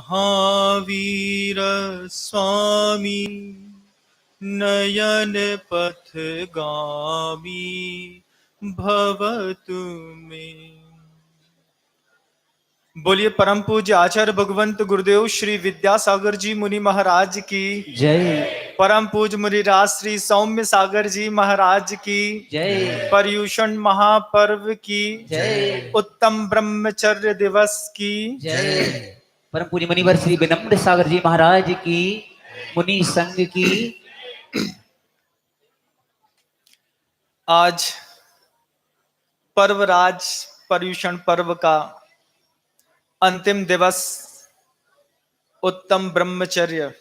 महावीर स्वामी नयन पथगामी भवतु मे। बोलिए परम पूज्य आचार्य भगवंत गुरुदेव श्री विद्यासागर जी मुनि महाराज की जय। परम पूज्य मुनिराज श्री सौम्य सागर जी महाराज की जय। पर्युषण महापर्व की जय। उत्तम ब्रह्मचर्य दिवस की जय। परम पूज्य मुनिवर श्री विनम्र सागर जी महाराज की, मुनि संघ की। आज पर्वराज पर्युषण पर्व का अंतिम दिवस, उत्तम ब्रह्मचर्य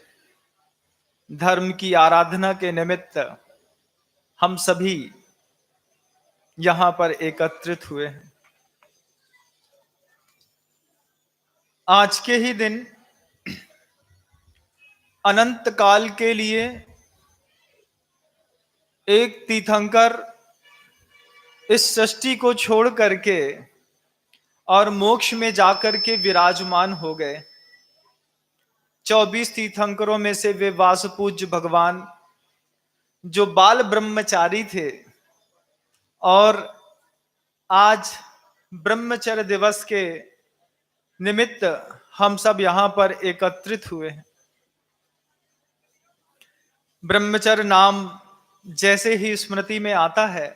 धर्म की आराधना के निमित्त हम सभी यहां पर एकत्रित हुए हैं। आज के ही दिन अनंत काल के लिए एक तीर्थंकर इस सृष्टि को छोड़ करके और मोक्ष में जाकर के विराजमान हो गए। 24 तीर्थंकरों में से वे वासुपूज्य भगवान जो बाल ब्रह्मचारी थे, और आज ब्रह्मचर्य दिवस के निमित्त हम सब यहां पर एकत्रित हुए हैं। ब्रह्मचर्य नाम जैसे ही स्मृति में आता है,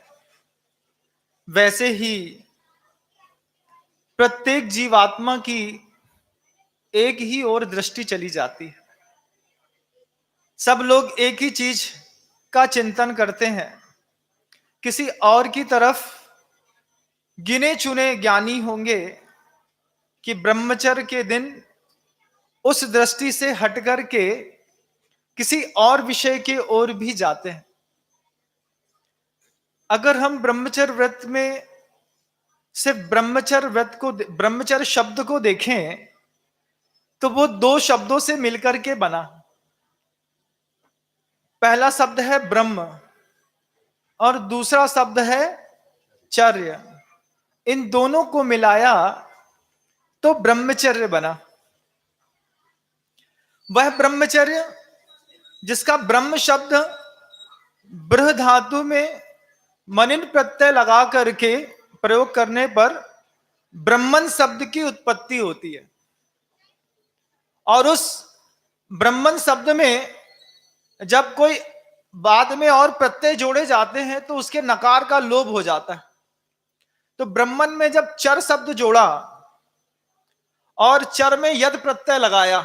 वैसे ही प्रत्येक जीवात्मा की एक ही ओर दृष्टि चली जाती है। सब लोग एक ही चीज का चिंतन करते हैं, किसी और की तरफ गिने चुने ज्ञानी होंगे कि ब्रह्मचर्य के दिन उस दृष्टि से हट करके किसी और विषय की ओर भी जाते हैं। अगर हम ब्रह्मचर्य व्रत में सिर्फ ब्रह्मचर्य शब्द को देखें तो वो दो शब्दों से मिलकर के बना। पहला शब्द है ब्रह्म और दूसरा शब्द है चर्य। इन दोनों को मिलाया तो ब्रह्मचर्य बना। वह ब्रह्मचर्य जिसका ब्रह्म शब्द बृह धातु में मनिन प्रत्यय लगा करके प्रयोग करने पर ब्रह्मन शब्द की उत्पत्ति होती है, और उस ब्रह्मन शब्द में जब कोई बाद में और प्रत्यय जोड़े जाते हैं तो उसके नकार का लोप हो जाता है। तो ब्रह्मन में जब चर शब्द जोड़ा और चर में यद प्रत्यय लगाया,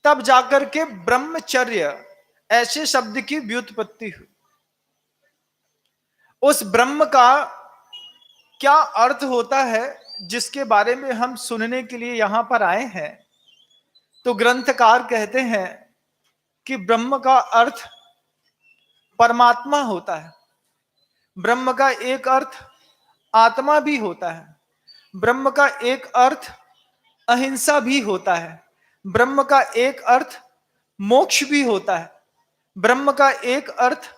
तब जाकर के ब्रह्मचर्य ऐसे शब्द की व्युत्पत्ति हुई। उस ब्रह्म का क्या अर्थ होता है जिसके बारे में हम सुनने के लिए यहां पर आए हैं, तो ग्रंथकार कहते हैं कि ब्रह्म का अर्थ परमात्मा होता है। ब्रह्म का एक अर्थ आत्मा भी होता है। ब्रह्म का एक अर्थ अहिंसा भी होता है। ब्रह्म का एक अर्थ मोक्ष भी होता है। ब्रह्म का एक अर्थ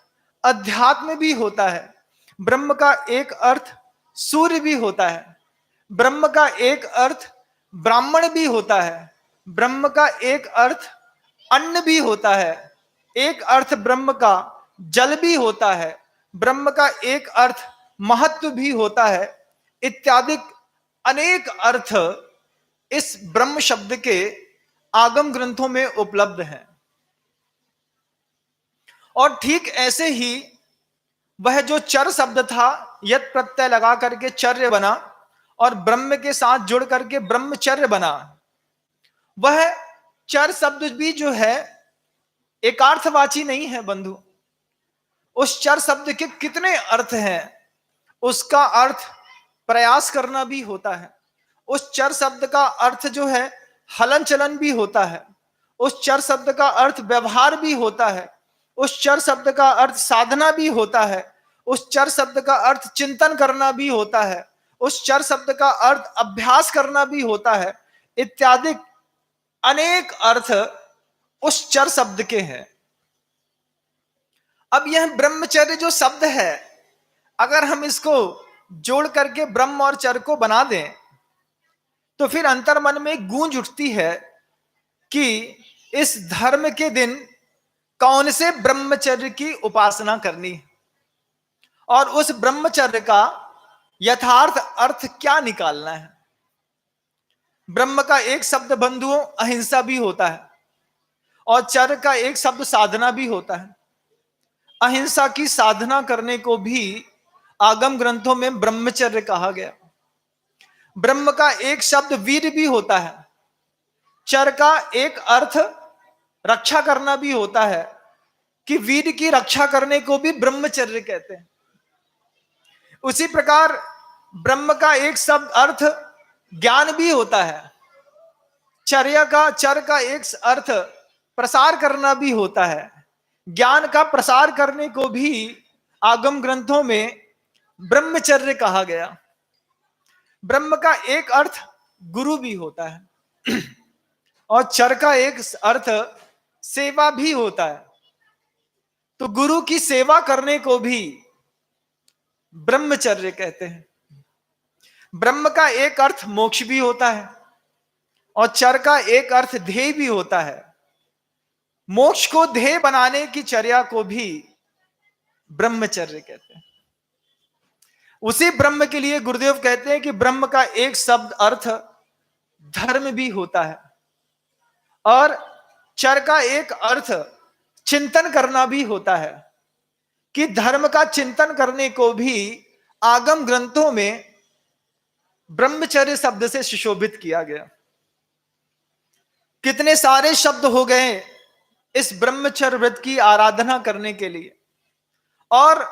अध्यात्म भी होता है। ब्रह्म का एक अर्थ सूर्य भी होता है। ब्रह्म का एक अर्थ ब्राह्मण भी होता है। ब्रह्म का एक अर्थ अन्न भी होता है। एक अर्थ ब्रह्म का जल भी होता है। ब्रह्म का एक अर्थ महत्व भी होता है। इत्यादि अनेक अर्थ इस ब्रह्म शब्द के आगम ग्रंथों में उपलब्ध हैं। और ठीक ऐसे ही वह जो चर शब्द था, यत प्रत्यय लगा करके चर्य बना और ब्रह्म के साथ जुड़ करके ब्रह्मचर्य बना, वह चर शब्द भी जो है एकार्थवाची नहीं है बंधु। उस चर शब्द के कितने अर्थ हैं, उसका अर्थ प्रयास करना भी होता है। उस चर शब्द का अर्थ जो है हलन चलन भी होता है। उस चर शब्द का अर्थ व्यवहार भी होता है। उस चर शब्द का अर्थ साधना भी होता है। उस चर शब्द का अर्थ चिंतन करना भी होता है। उस चर शब्द का अर्थ अभ्यास करना भी होता है। इत्यादि अनेक अर्थ उस चर शब्द के हैं। अब यह ब्रह्मचर्य जो शब्द है, अगर हम इसको जोड़ करके ब्रह्म और चर को बना दें तो फिर अंतर मन में गूंज उठती है कि इस धर्म के दिन कौन से ब्रह्मचर्य की उपासना करनी है और उस ब्रह्मचर्य का यथार्थ अर्थ क्या निकालना है। ब्रह्म का एक शब्द बंधुओं अहिंसा भी होता है और चर्य का एक शब्द साधना भी होता है। अहिंसा की साधना करने को भी आगम ग्रंथों में ब्रह्मचर्य कहा गया। ब्रह्म का एक शब्द वीर भी होता है। चर का एक अर्थ रक्षा करना भी होता है कि वीर की रक्षा करने को भी ब्रह्मचर्य कहते हैं। उसी प्रकार ब्रह्म का एक शब्द अर्थ ज्ञान भी होता है। चर का एक अर्थ प्रसार करना भी होता है। ज्ञान का प्रसार करने को भी आगम ग्रंथों में ब्रह्मचर्य कहा गया। ब्रह्म का एक अर्थ गुरु भी होता है और चर का एक अर्थ सेवा भी होता है। तो गुरु की सेवा करने को भी ब्रह्मचर्य कहते हैं। ब्रह्म का एक अर्थ मोक्ष भी होता है और चर का एक अर्थ ध्येय भी होता है। मोक्ष को ध्येय बनाने की चर्या को भी ब्रह्मचर्य कहते हैं। उसी ब्रह्म के लिए गुरुदेव कहते हैं कि ब्रह्म का एक शब्द अर्थ धर्म भी होता है और चर का एक अर्थ चिंतन करना भी होता है कि धर्म का चिंतन करने को भी आगम ग्रंथों में ब्रह्मचर्य शब्द से सुशोभित किया गया। कितने सारे शब्द हो गए इस ब्रह्मचर्य व्रत की आराधना करने के लिए। और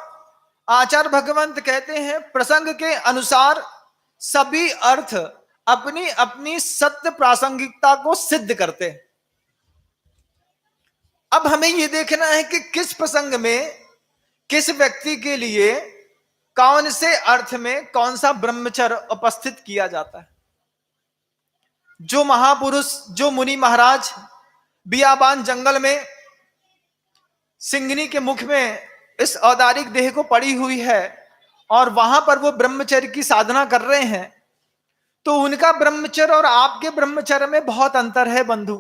आचार्य भगवंत कहते हैं प्रसंग के अनुसार सभी अर्थ अपनी अपनी सत्य प्रासंगिकता को सिद्ध करते हैं। अब हमें यह देखना है कि किस प्रसंग में किस व्यक्ति के लिए कौन से अर्थ में कौन सा ब्रह्मचर्य उपस्थित किया जाता है। जो महापुरुष, जो मुनि महाराज बियाबान जंगल में सिंघनी के मुख में इस औदारिक देह को पड़ी हुई है और वहां पर वो ब्रह्मचर्य की साधना कर रहे हैं, तो उनका ब्रह्मचर्य और आपके ब्रह्मचर्य में बहुत अंतर है बंधु।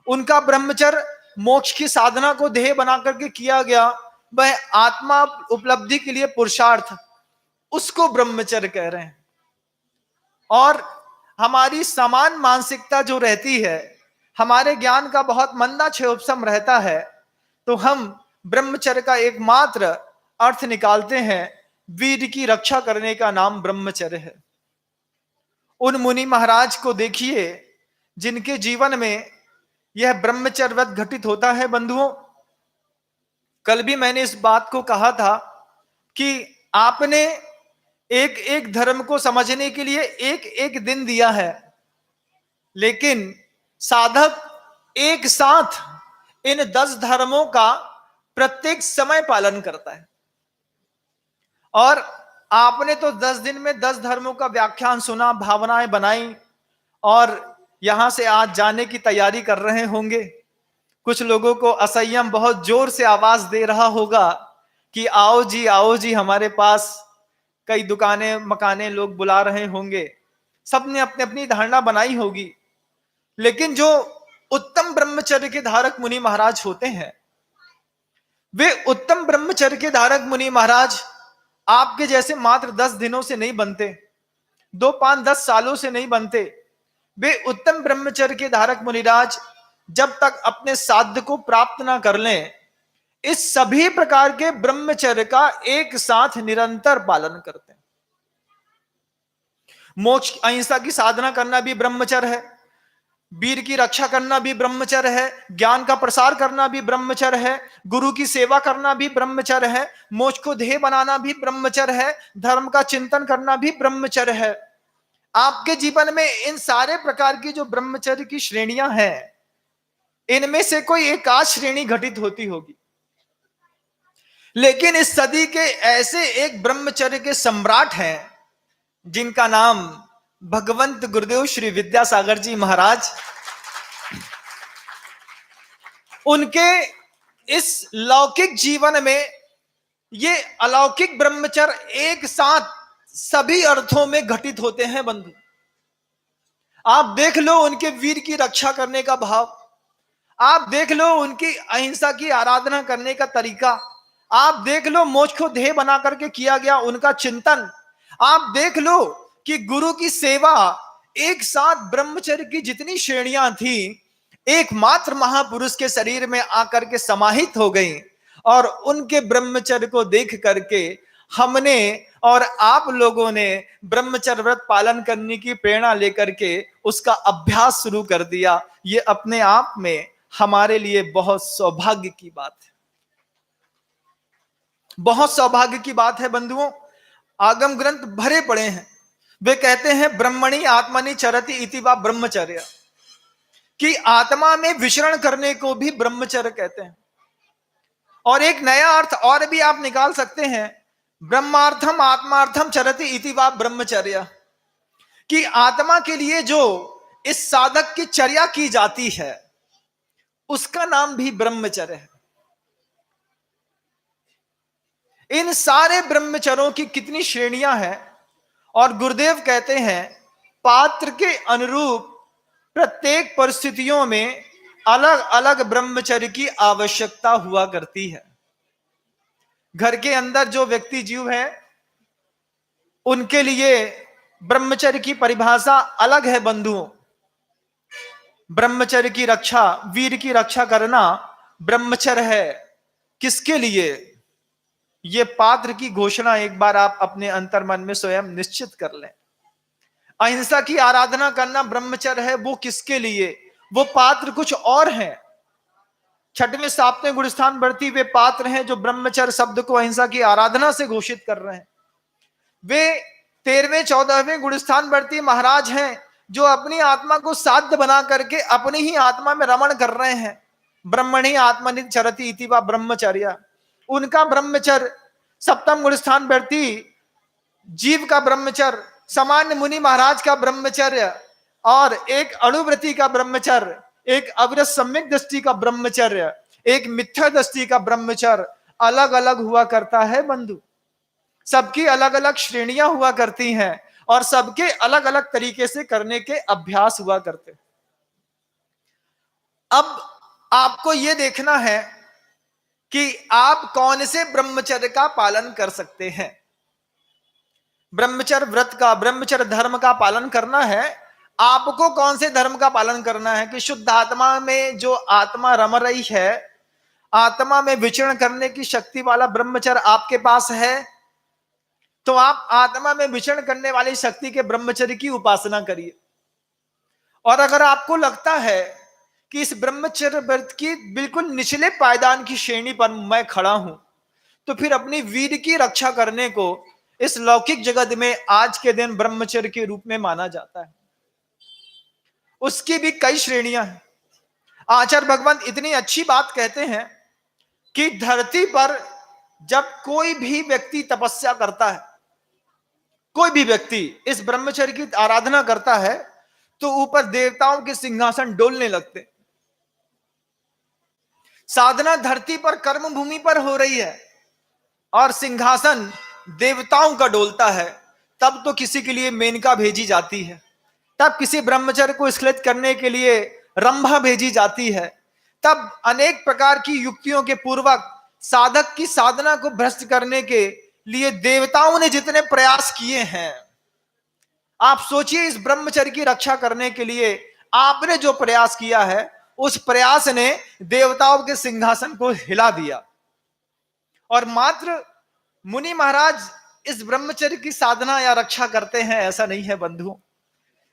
उनका ब्रह्मचर्य मोक्ष की साधना को ध्येय बना करके किया गया, वह आत्मा उपलब्धि के लिए पुरुषार्थ, उसको ब्रह्मचर्य कह रहे हैं। और हमारी समान मानसिकता जो रहती है, हमारे ज्ञान का बहुत मंदा क्षयोपशम रहता है, तो हम ब्रह्मचर्य का एकमात्र अर्थ निकालते हैं, वीर की रक्षा करने का नाम ब्रह्मचर्य है। उन मुनि महाराज को देखिए जिनके जीवन में यह ब्रह्मचर्य व्रत घटित होता है बंधुओं। कल भी मैंने इस बात को कहा था कि आपने एक एक धर्म को समझने के लिए एक एक दिन दिया है, लेकिन साधक एक साथ इन 10 धर्मों का प्रत्येक समय पालन करता है। और आपने तो 10 दिन में 10 धर्मों का व्याख्यान सुना, भावनाएं बनाई और यहां से आज जाने की तैयारी कर रहे होंगे। कुछ लोगों को असंयम बहुत जोर से आवाज दे रहा होगा कि आओ जी हमारे पास। कई दुकानें मकाने लोग बुला रहे होंगे, सबने अपनी अपनी धारणा बनाई होगी। लेकिन जो उत्तम ब्रह्मचर्य के धारक मुनि महाराज होते हैं, वे उत्तम ब्रह्मचर्य के धारक मुनि महाराज आपके जैसे मात्र 10 दिनों से नहीं बनते, 2, 5, 10 सालों से नहीं बनते। वे उत्तम ब्रह्मचर्य के धारक मुनिराज जब तक अपने साध्य को प्राप्त ना कर लें, इस सभी प्रकार के ब्रह्मचर्य का एक साथ निरंतर पालन करते हैं। मोक्ष अहिंसा की साधना करना भी ब्रह्मचर्य है, वीर की रक्षा करना भी ब्रह्मचर्य है, ज्ञान का प्रसार करना भी ब्रह्मचर्य है, गुरु की सेवा करना भी ब्रह्मचर्य है, मोक्ष को ध्येय बनाना भी ब्रह्मचर्य है, धर्म का चिंतन करना भी ब्रह्मचर्य है। आपके जीवन में इन सारे प्रकार की जो ब्रह्मचर्य की श्रेणियां हैं, इनमें से कोई एक आध श्रेणी घटित होती होगी। लेकिन इस सदी के ऐसे एक ब्रह्मचर्य के सम्राट हैं जिनका नाम भगवंत गुरुदेव श्री विद्यासागर जी महाराज। उनके इस लौकिक जीवन में ये अलौकिक ब्रह्मचर्य एक साथ सभी अर्थों में घटित होते हैं बंधु। आप देख लो उनके वीर की रक्षा करने का भाव, आप देख लो उनकी अहिंसा की आराधना करने का तरीका, आप देख लो मोक्ष को ध्येय बना करके किया गया उनका चिंतन, आप देख लो कि गुरु की सेवा, एक साथ ब्रह्मचर्य की जितनी श्रेणियां थी एकमात्र महापुरुष के शरीर में आकर के समाहित हो गई। और उनके ब्रह्मचर्य को देख करके हमने और आप लोगों ने ब्रह्मचर्य व्रत पालन करने की प्रेरणा लेकर के उसका अभ्यास शुरू कर दिया। ये अपने आप में हमारे लिए बहुत सौभाग्य की बात है, बहुत सौभाग्य की बात है बंधुओं। आगम ग्रंथ भरे पड़े हैं, वे कहते हैं ब्रह्मणि आत्मनि चरति इति वा ब्रह्मचर्य, कि आत्मा में विचरण करने को भी ब्रह्मचर्य कहते हैं। और एक नया अर्थ और भी आप निकाल सकते हैं, ब्रह्मार्थम आत्मार्थम चरति इति वा ब्रह्मचर्य, कि आत्मा के लिए जो इस साधक की चर्या की जाती है उसका नाम भी ब्रह्मचर्य है। इन सारे ब्रह्मचर्यों की कितनी श्रेणियां हैं, और गुरुदेव कहते हैं पात्र के अनुरूप प्रत्येक परिस्थितियों में अलग अलग ब्रह्मचर्य की आवश्यकता हुआ करती है। घर के अंदर जो व्यक्ति जीव है उनके लिए ब्रह्मचर्य की परिभाषा अलग है बंधुओं। ब्रह्मचर्य की रक्षा, वीर की रक्षा करना ब्रह्मचर्य है। किसके लिए? ये पात्र की घोषणा एक बार आप अपने अंतर्मन में स्वयं निश्चित कर लें। अहिंसा की आराधना करना ब्रह्मचर्य है, वो किसके लिए? वो पात्र कुछ और हैं। छठवें सातवें गुणस्थान बढ़ती वे पात्र हैं जो ब्रह्मचर्य शब्द को अहिंसा की आराधना से घोषित कर रहे हैं। वे 13वें 14वें गुणस्थान बढ़ती महाराज हैं जो अपनी आत्मा को साध्य बना करके अपनी ही आत्मा में रमण कर रहे हैं। ब्रह्मणि आत्मनि चरति इति वा ब्रह्मचर्य, उनका ब्रह्मचर्य। सप्तम गुणस्थान बढ़ती जीव का ब्रह्मचर्य, सामान्य मुनि महाराज का ब्रह्मचर्य, और एक अणुव्रति का ब्रह्मचर्य, एक अविरत सम्यक दृष्टि का ब्रह्मचर्य, एक मिथ्या दृष्टि का ब्रह्मचर्य अलग अलग हुआ करता है बंधु। सबकी अलग अलग श्रेणियां हुआ करती हैं और सबके अलग अलग तरीके से करने के अभ्यास हुआ करते हैं। अब आपको यह देखना है कि आप कौन से ब्रह्मचर्य का पालन कर सकते हैं। ब्रह्मचर्य व्रत का, ब्रह्मचर्य धर्म का पालन करना है। आपको कौन से धर्म का पालन करना है कि शुद्ध आत्मा में जो आत्मा रम रही है, आत्मा में विचरण करने की शक्ति वाला ब्रह्मचर्य आपके पास है, तो आप आत्मा में विचरण करने वाली शक्ति के ब्रह्मचर्य की उपासना करिए। और अगर आपको लगता है कि इस ब्रह्मचर्य व्रत की बिल्कुल निचले पायदान की श्रेणी पर मैं खड़ा हूं, तो फिर अपनी वीर की रक्षा करने को इस लौकिक जगत में आज के दिन ब्रह्मचर्य के रूप में माना जाता है। उसकी भी कई श्रेणियां हैं। आचार्य भगवान इतनी अच्छी बात कहते हैं कि धरती पर जब कोई भी व्यक्ति तपस्या करता है, कोई भी व्यक्ति इस ब्रह्मचर्य की आराधना करता है, तो ऊपर देवताओं के सिंहासन डोलने लगते। साधना धरती पर कर्म भूमि पर हो रही है और सिंहासन देवताओं का डोलता है, तब तो किसी के लिए मेनका भेजी जाती है, तब किसी ब्रह्मचर्य को स्खलित करने के लिए रंभा भेजी जाती है, तब अनेक प्रकार की युक्तियों के पूर्वक साधक की साधना को भ्रष्ट करने के लिए देवताओं ने जितने प्रयास किए हैं, आप सोचिए इस ब्रह्मचर्य की रक्षा करने के लिए आपने जो प्रयास किया है, उस प्रयास ने देवताओं के सिंहासन को हिला दिया। और मात्र मुनि महाराज इस ब्रह्मचर्य की साधना या रक्षा करते हैं ऐसा नहीं है बंधुओं।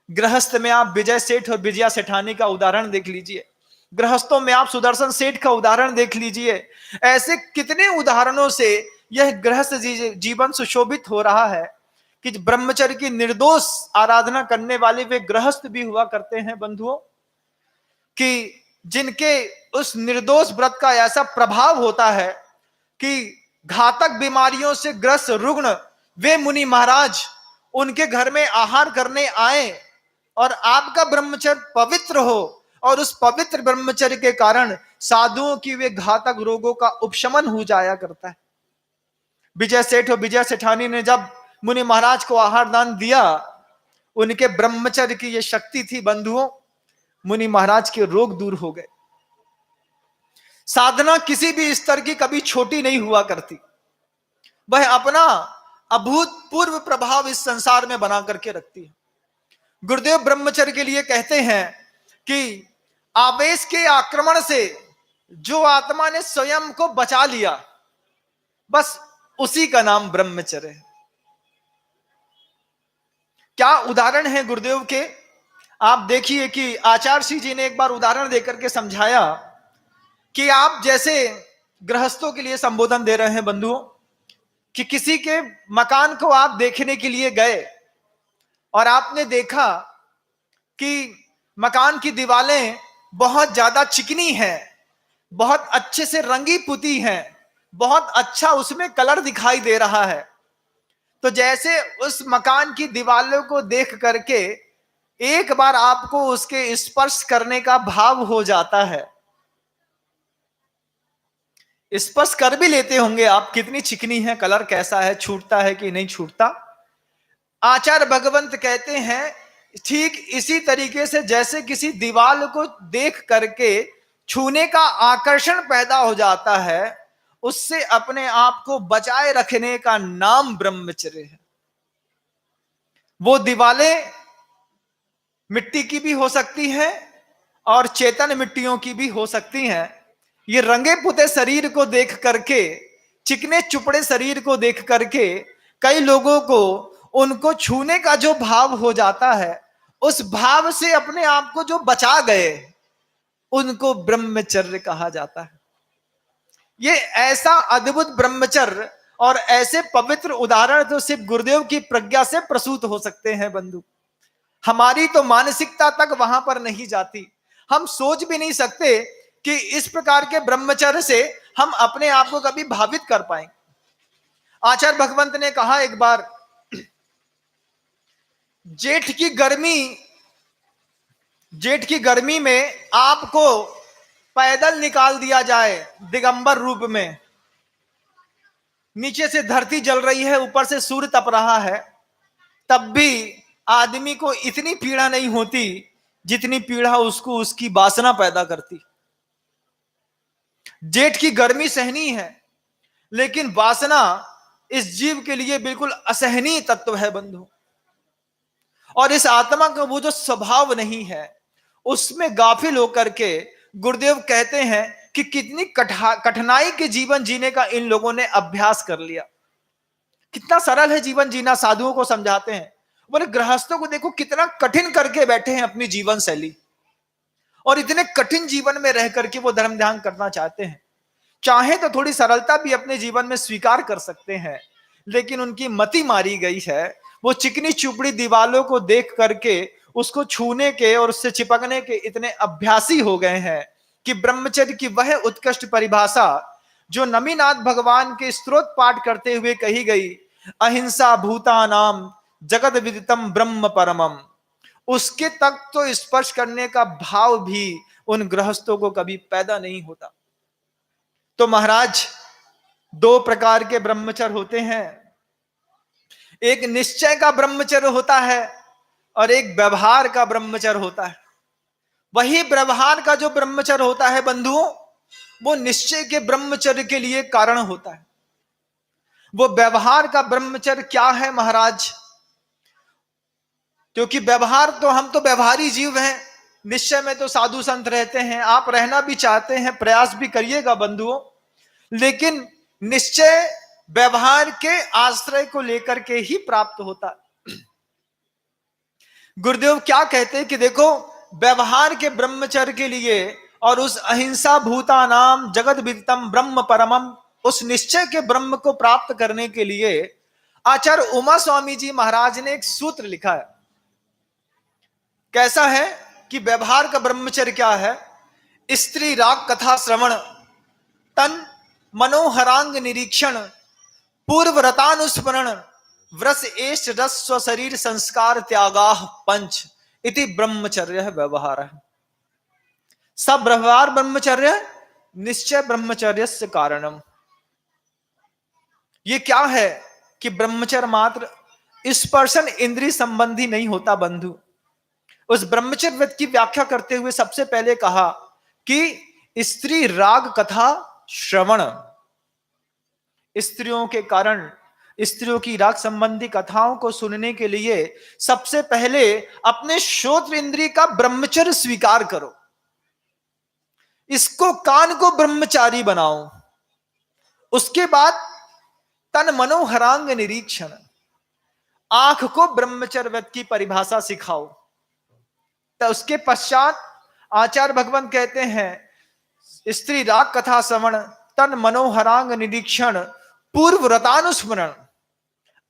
गृहस्थ में आप विजय सेठ और विजया सेठानी का उदाहरण देख लीजिए, गृहस्थों में आप सुदर्शन सेठ का उदाहरण देख लीजिए। ऐसे कितने उदाहरणों से यह गृहस्थ जीवन सुशोभित हो रहा है कि ब्रह्मचर्य की निर्दोष आराधना करने वाले वे गृहस्थ भी हुआ करते हैं बंधुओं, कि जिनके उस निर्दोष व्रत का ऐसा प्रभाव होता है कि घातक बीमारियों से ग्रस्त रुग्ण वे मुनि महाराज उनके घर में आहार करने आए और आपका ब्रह्मचर्य पवित्र हो, और उस पवित्र ब्रह्मचर्य के कारण साधुओं की वे घातक रोगों का उपशमन हो जाया करता है। विजय सेठ और विजय सेठानी ने जब मुनि महाराज को आहार दान दिया, उनके ब्रह्मचर्य की ये शक्ति थी बंधुओं, मुनि महाराज के रोग दूर हो गए। साधना किसी भी स्तर की कभी छोटी नहीं हुआ करती, वह अपना अभूतपूर्व प्रभाव इस संसार में बना करके रखती है। गुरुदेव ब्रह्मचर्य के लिए कहते हैं कि आवेश के आक्रमण से जो आत्मा ने स्वयं को बचा लिया, बस उसी का नाम ब्रह्मचर्य है। क्या उदाहरण है गुरुदेव के। आप देखिए कि आचार्य जी ने एक बार उदाहरण देकर के समझाया कि आप जैसे गृहस्थों के लिए संबोधन दे रहे हैं बंधुओं, कि किसी के मकान को आप देखने के लिए गए और आपने देखा कि मकान की दीवारें बहुत ज्यादा चिकनी हैं, बहुत अच्छे से रंगी पुती हैं, बहुत अच्छा उसमें कलर दिखाई दे रहा है। तो जैसे उस मकान की दीवारों को देख करके एक बार आपको उसके स्पर्श करने का भाव हो जाता है, स्पर्श कर भी लेते होंगे आप, कितनी चिकनी है, कलर कैसा है, छूटता है कि नहीं छूटता। आचार्य भगवंत कहते हैं ठीक इसी तरीके से जैसे किसी दीवार को देख करके छूने का आकर्षण पैदा हो जाता है, उससे अपने आप को बचाए रखने का नाम ब्रह्मचर्य है। वो दीवारें मिट्टी की भी हो सकती हैं और चेतन मिट्टियों की भी हो सकती हैं। ये रंगे पुते शरीर को देख करके, चिकने चुपड़े शरीर को देख करके कई लोगों को उनको छूने का जो भाव हो जाता है, उस भाव से अपने आप को जो बचा गए, उनको ब्रह्मचर्य कहा जाता है। ये ऐसा अद्भुत ब्रह्मचर्य और ऐसे पवित्र उदाहरण तो सिर्फ गुरुदेव की प्रज्ञा से प्रसूत हो सकते हैं बंधु। हमारी तो मानसिकता तक वहां पर नहीं जाती, हम सोच भी नहीं सकते कि इस प्रकार के ब्रह्मचर्य से हम अपने आप को कभी भावित कर पाएंगे। आचार्य भगवंत ने कहा एक बार, जेठ की गर्मी में आपको पैदल निकाल दिया जाए दिगंबर रूप में, नीचे से धरती जल रही है, ऊपर से सूर्य तप रहा है, तब भी आदमी को इतनी पीड़ा नहीं होती जितनी पीड़ा उसको उसकी वासना पैदा करती। जेठ की गर्मी सहनीय है, लेकिन वासना इस जीव के लिए बिल्कुल असहनीय तत्व है बंधु। और इस आत्मा का वो जो स्वभाव नहीं है, उसमें गाफिल होकर के गुरुदेव कहते हैं कि कितनी कठिनाई के जीवन जीने का इन लोगों ने अभ्यास कर लिया। कितना सरल है जीवन जीना, साधुओं को समझाते हैं। बोले गृहस्थों को देखो कितना कठिन करके बैठे हैं अपनी जीवन शैली, और इतने कठिन जीवन में रह करके वो धर्म ध्यान करना चाहते हैं। चाहे तो थोड़ी सरलता भी अपने जीवन में स्वीकार कर सकते हैं, लेकिन उनकी मति मारी गई है। वो चिकनी चुपड़ी दीवालों को देख करके उसको छूने के और उससे चिपकने के इतने अभ्यासी हो गए हैं कि ब्रह्मचर्य की वह उत्कृष्ट परिभाषा जो नमीनाथ भगवान के स्तोत्र पाठ करते हुए कही गई, अहिंसा भूतानाम जगत विदितम ब्रह्म परमम, उसके तक तो स्पर्श करने का भाव भी उन गृहस्थों को कभी पैदा नहीं होता। तो महाराज, दो प्रकार के ब्रह्मचर्य होते हैं, एक निश्चय का ब्रह्मचर्य होता है और एक व्यवहार का ब्रह्मचर्य होता है। वही व्यवहार का जो ब्रह्मचर्य होता है बंधुओं, वो निश्चय के ब्रह्मचर्य के लिए कारण होता है। वो व्यवहार का ब्रह्मचर्य क्या है महाराज? क्योंकि व्यवहार तो, हम तो व्यवहारी जीव हैं, निश्चय में तो साधु संत रहते हैं, आप रहना भी चाहते हैं, प्रयास भी करिएगा बंधुओं, लेकिन निश्चय व्यवहार के आश्रय को लेकर के ही प्राप्त होता है। गुरुदेव क्या कहते हैं कि देखो, व्यवहार के ब्रह्मचर्य के लिए और उस अहिंसा भूतानाम जगत विदितम ब्रह्म परमम, उस निश्चय के ब्रह्म को प्राप्त करने के लिए आचार्य उमा स्वामी जी महाराज ने एक सूत्र लिखा है। कैसा है कि व्यवहार का ब्रह्मचर्य क्या है? स्त्री राग कथा श्रवण, तन मनोहरांग निरीक्षण, पूर्व रतानुस्मरण, व्रस एष रस स्व शरीर संस्कार त्यागाह पंच इति ब्रह्मचर्य व्यवहार है। सब व्यवहार ब्रह्मचर्य निश्चय ब्रह्मचर्य से कारणम। ये क्या है कि ब्रह्मचर्य मात्र स्पर्शन इंद्रिय संबंधी नहीं होता बंधु। उस ब्रह्मचर्य व्रत की व्याख्या करते हुए सबसे पहले कहा कि स्त्री राग कथा श्रवण, स्त्रियों के कारण, स्त्रियों की राग संबंधी कथाओं को सुनने के लिए सबसे पहले अपने श्रोत्र इंद्रिय का ब्रह्मचर्य स्वीकार करो, इसको कान को ब्रह्मचारी बनाओ। उसके बाद तन मनोहरांग निरीक्षण, आंख को ब्रह्मचर्य व्रत की परिभाषा सिखाओ। तो उसके पश्चात आचार्य भगवान कहते हैं स्त्री राग कथा श्रवण, तन मनोहरांग निरीक्षण, पूर्व व्रतानुस्मरण,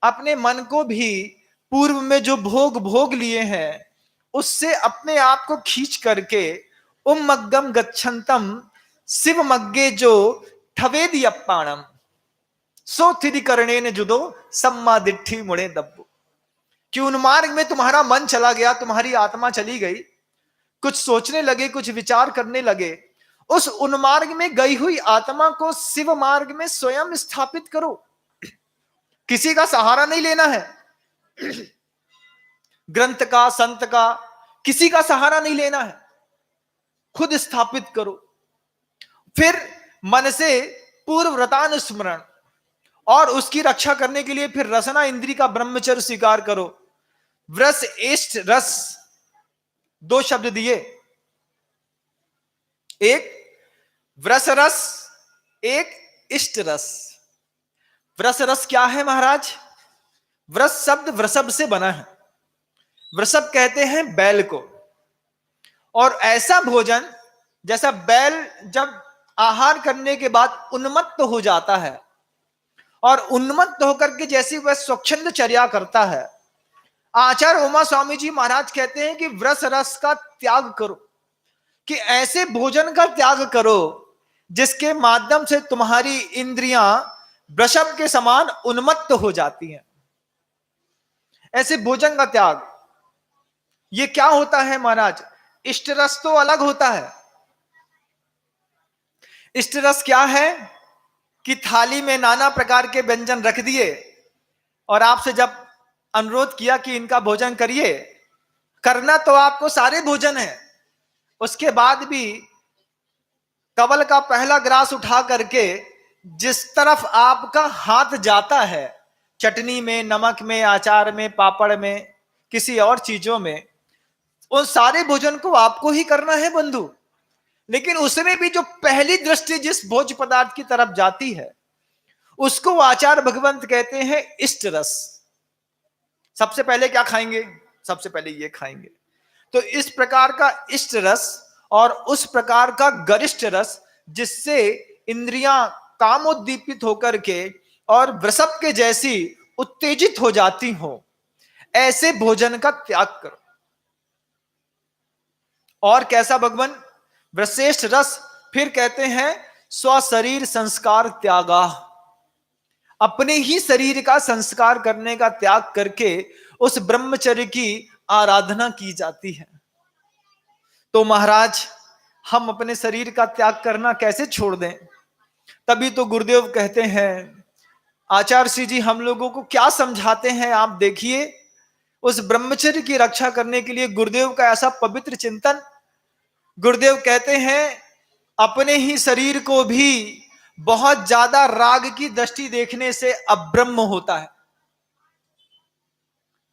अपने मन को भी पूर्व में जो भोग लिए हैं उससे अपने आप को खींच करके उम्मग्गम गच्छन्तम शिव मग्गे जो ठवेदी अप्पाणम सो थिदि करणेन जुदो सम्मा दिट्ठी मुड़े दब्बो, कि उन मार्ग में तुम्हारा मन चला गया, तुम्हारी आत्मा चली गई, कुछ सोचने लगे, कुछ विचार करने लगे, उस उन्मार्ग में गई हुई आत्मा को शिव मार्ग में स्वयं स्थापित करो। किसी का सहारा नहीं लेना है, ग्रंथ का, संत का, किसी का सहारा नहीं लेना है, खुद स्थापित करो। फिर मन से पूर्व व्रतानुस्मरण, और उसकी रक्षा करने के लिए फिर रसना इंद्री का ब्रह्मचर्य स्वीकार करो। व्रस एष्ट रस, दो शब्द दिए, एक व्रस रस, एक इष्ट रस। व्रस रस क्या है महाराज? व्रस शब्द वृषभ से बना है, वृषभ कहते हैं बैल को, और ऐसा भोजन जैसा बैल जब आहार करने के बाद उन्मत्त हो जाता है और उन्मत्त होकर के जैसी वह स्वच्छंद चर्या करता है, आचार्य उमा स्वामी जी महाराज कहते हैं कि व्रस रस का त्याग करो, कि ऐसे भोजन का त्याग करो जिसके माध्यम से तुम्हारी इंद्रियां वृषभ के समान उन्मत्त हो जाती हैं। ऐसे भोजन का त्याग, ये क्या होता है महाराज? इष्ट रस तो अलग होता है। इष्ट रस क्या है कि थाली में नाना प्रकार के व्यंजन रख दिए और आपसे जब अनुरोध किया कि इनका भोजन करिए, करना तो आपको सारे भोजन है, उसके बाद भी कवल का पहला ग्रास उठा करके जिस तरफ आपका हाथ जाता है, चटनी में, नमक में, अचार में, पापड़ में, किसी और चीजों में, उन सारे भोजन को आपको ही करना है बंधु। लेकिन उसमें भी जो पहली दृष्टि जिस भोज पदार्थ की तरफ जाती है उसको आचार्य भगवंत कहते हैं इष्ट रस। सबसे पहले क्या खाएंगे? सबसे पहले ये खाएंगे। तो इस प्रकार का इष्ट रस और उस प्रकार का गरिष्ठ रस जिससे इंद्रियां कामोद्दीपित होकर के और वृषभ के जैसी उत्तेजित हो जाती हो, ऐसे भोजन का त्याग करो। और कैसा भगवान? वृषेष्ठ रस फिर कहते हैं स्वशरीर संस्कार त्यागा, अपने ही शरीर का संस्कार करने का त्याग करके उस ब्रह्मचर्य की आराधना की जाती है। तो महाराज हम अपने शरीर का त्याग करना कैसे छोड़ दें? तभी तो गुरुदेव कहते हैं, आचार्य श्री जी हम लोगों को क्या समझाते हैं आप देखिए। उस ब्रह्मचर्य की रक्षा करने के लिए गुरुदेव का ऐसा पवित्र चिंतन। गुरुदेव कहते हैं अपने ही शरीर को भी बहुत ज्यादा राग की दृष्टि देखने से अब्रह्म होता है।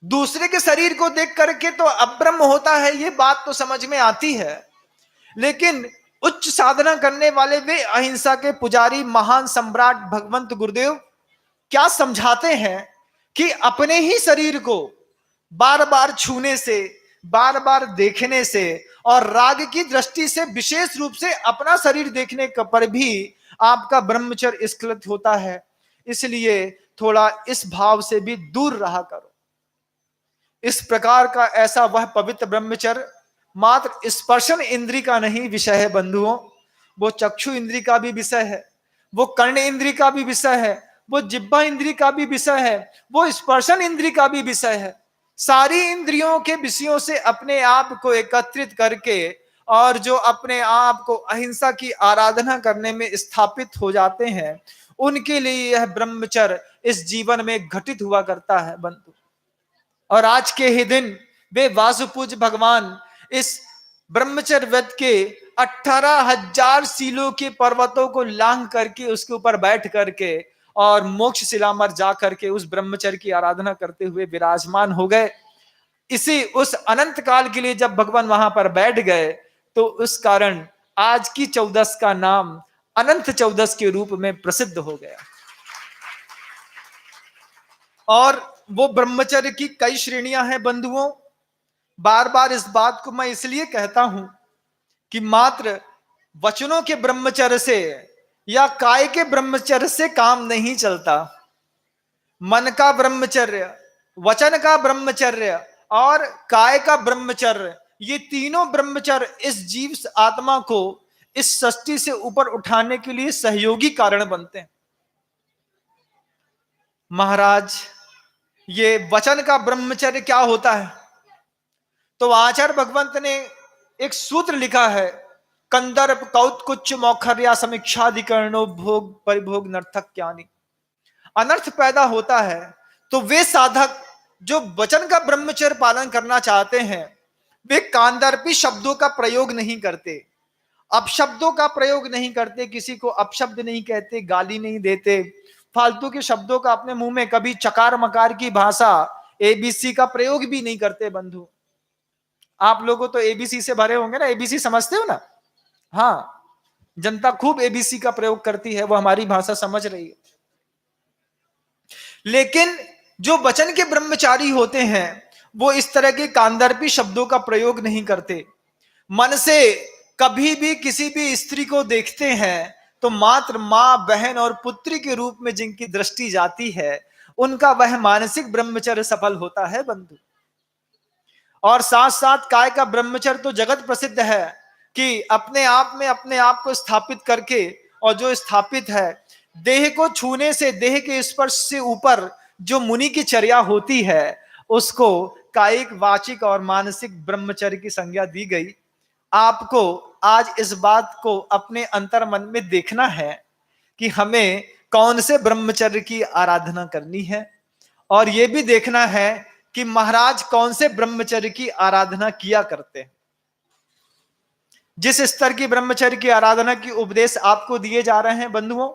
दूसरे के शरीर को देख करके तो अब्रह्म होता है, ये बात तो समझ में आती है, लेकिन उच्च साधना करने वाले वे अहिंसा के पुजारी महान सम्राट भगवंत गुरुदेव क्या समझाते हैं कि अपने ही शरीर को बार बार छूने से, बार बार देखने से और राग की दृष्टि से, विशेष रूप से अपना शरीर देखने पर भी आपका ब्रह्मचर्य स्खलित होता है। इसलिए थोड़ा इस भाव से भी दूर रहा करो। इस प्रकार का ऐसा वह पवित्र ब्रह्मचर्य मात्र स्पर्शन इंद्री का नहीं विषय है बंधुओं, वो चक्षु इंद्री का भी विषय है, वो कर्ण इंद्री का भी विषय है, वो जिह्वा इंद्री का भी विषय है, वो स्पर्शन इंद्री का भी विषय है। सारी इंद्रियों के विषयों से अपने आप को एकत्रित करके और जो अपने आप को अहिंसा की आराधना करने में स्थापित हो जाते हैं, उनके लिए यह ब्रह्मचर्य इस जीवन में घटित हुआ करता है बंधु। और आज के ही दिन वे वासुपूज भगवान इस ब्रह्मचर्य व्रत के 18,000 सीलों के पर्वतों को लांघ करके उसके ऊपर बैठ करके और मोक्ष शिलामर जा करके उस ब्रह्मचर्य की आराधना करते हुए विराजमान हो गए। इसी उस अनंत काल के लिए जब भगवान वहां पर बैठ गए तो उस कारण आज की चौदस का नाम अनंत चौदस के रूप में प्रसिद्ध हो गया। और वो ब्रह्मचर्य की कई श्रेणियां हैं बंधुओं। बार बार इस बात को मैं इसलिए कहता हूं कि मात्र वचनों के ब्रह्मचर्य से या काय के ब्रह्मचर्य से काम नहीं चलता। मन का ब्रह्मचर्य, वचन का ब्रह्मचर्य और काय का ब्रह्मचर्य, ये तीनों ब्रह्मचर्य इस जीव आत्मा को इस सृष्टि से ऊपर उठाने के लिए सहयोगी कारण बनते हैं। महाराज, ये वचन का ब्रह्मचर्य क्या होता है? तो आचार्य भगवंत ने एक सूत्र लिखा है, कंदर्प कौत्कुच्च मौखर्या समीक्षाधिकरणो भोग परिभोग नर्थक ज्ञानी। अनर्थ पैदा होता है तो वे साधक जो वचन का ब्रह्मचर्य पालन करना चाहते हैं वे कांदर्पी शब्दों का प्रयोग नहीं करते, अपशब्दों का प्रयोग नहीं करते, किसी को अपशब्द नहीं कहते, गाली नहीं देते, फालतू के शब्दों का अपने मुंह में कभी चकार मकार की भाषा एबीसी का प्रयोग भी नहीं करते। बंधु, आप लोगों तो एबीसी से भरे होंगे ना, एबीसी समझते हो ना? हाँ, जनता खूब एबीसी का प्रयोग करती है, वो हमारी भाषा समझ रही है। लेकिन जो वचन के ब्रह्मचारी होते हैं वो इस तरह के कांदर्पी शब्दों का प्रयोग नहीं करते। मन से कभी भी किसी भी स्त्री को देखते हैं तो मात्र मां, बहन और पुत्री के रूप में जिनकी दृष्टि जाती है उनका वह मानसिक ब्रह्मचर्य सफल होता है बंधु। और साथ साथ काय का ब्रह्मचर्य तो जगत प्रसिद्ध है कि अपने आप में अपने आप को स्थापित करके, और जो स्थापित है देह को छूने से, देह के स्पर्श से ऊपर जो मुनि की चर्या होती है उसको कायिक, वाचिक और मानसिक ब्रह्मचर्य की संज्ञा दी गई। आपको आज इस बात को अपने अंतर मन में देखना है कि हमें कौन से ब्रह्मचर्य की आराधना करनी है, और यह भी देखना है कि महाराज कौन से ब्रह्मचर्य की आराधना किया करते हैं। जिस स्तर की ब्रह्मचर्य की आराधना की उपदेश आपको दिए जा रहे हैं बंधुओं,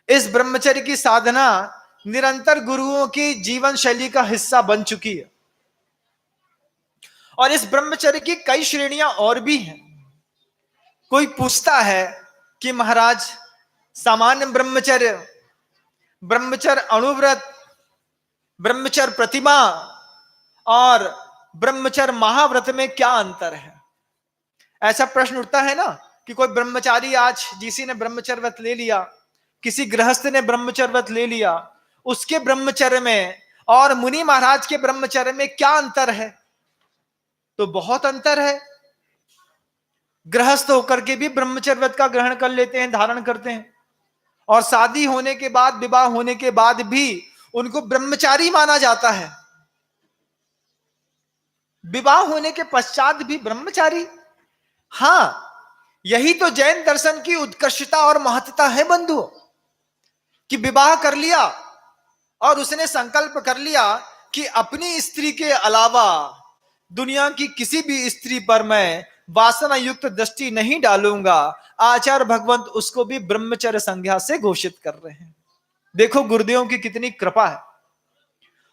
इस ब्रह्मचर्य की साधना निरंतर गुरुओं की जीवन शैली का हिस्सा बन चुकी है। और इस ब्रह्मचर्य की कई श्रेणियां और भी हैं। कोई पूछता है कि महाराज सामान्य ब्रह्मचर्य, ब्रह्मचर्य अणुव्रत, ब्रह्मचर्य प्रतिमा और ब्रह्मचर्य महाव्रत में क्या अंतर है? ऐसा प्रश्न उठता है ना कि कोई ब्रह्मचारी, आज जिसी ने ब्रह्मचर्य व्रत ले लिया, किसी गृहस्थ ने ब्रह्मचर्य व्रत ले लिया, उसके ब्रह्मचर्य में और मुनि महाराज के ब्रह्मचर्य में क्या अंतर है? तो बहुत अंतर है। गृहस्थ होकर के भी ब्रह्मचर्य व्रत का ग्रहण कर लेते हैं, धारण करते हैं, और शादी होने के बाद, विवाह होने के बाद भी उनको ब्रह्मचारी माना जाता है। विवाह होने के पश्चात भी ब्रह्मचारी। हां, यही तो जैन दर्शन की उत्कृष्टता और महत्ता है बंधु, कि विवाह कर लिया और उसने संकल्प कर लिया कि अपनी स्त्री के अलावा दुनिया की किसी भी स्त्री पर मैं वासना युक्त दृष्टि नहीं डालूंगा। आचार्य भगवंत उसको भी ब्रह्मचर्य संज्ञा से घोषित कर रहे हैं। देखो गुरुदेवों की कितनी कृपा है।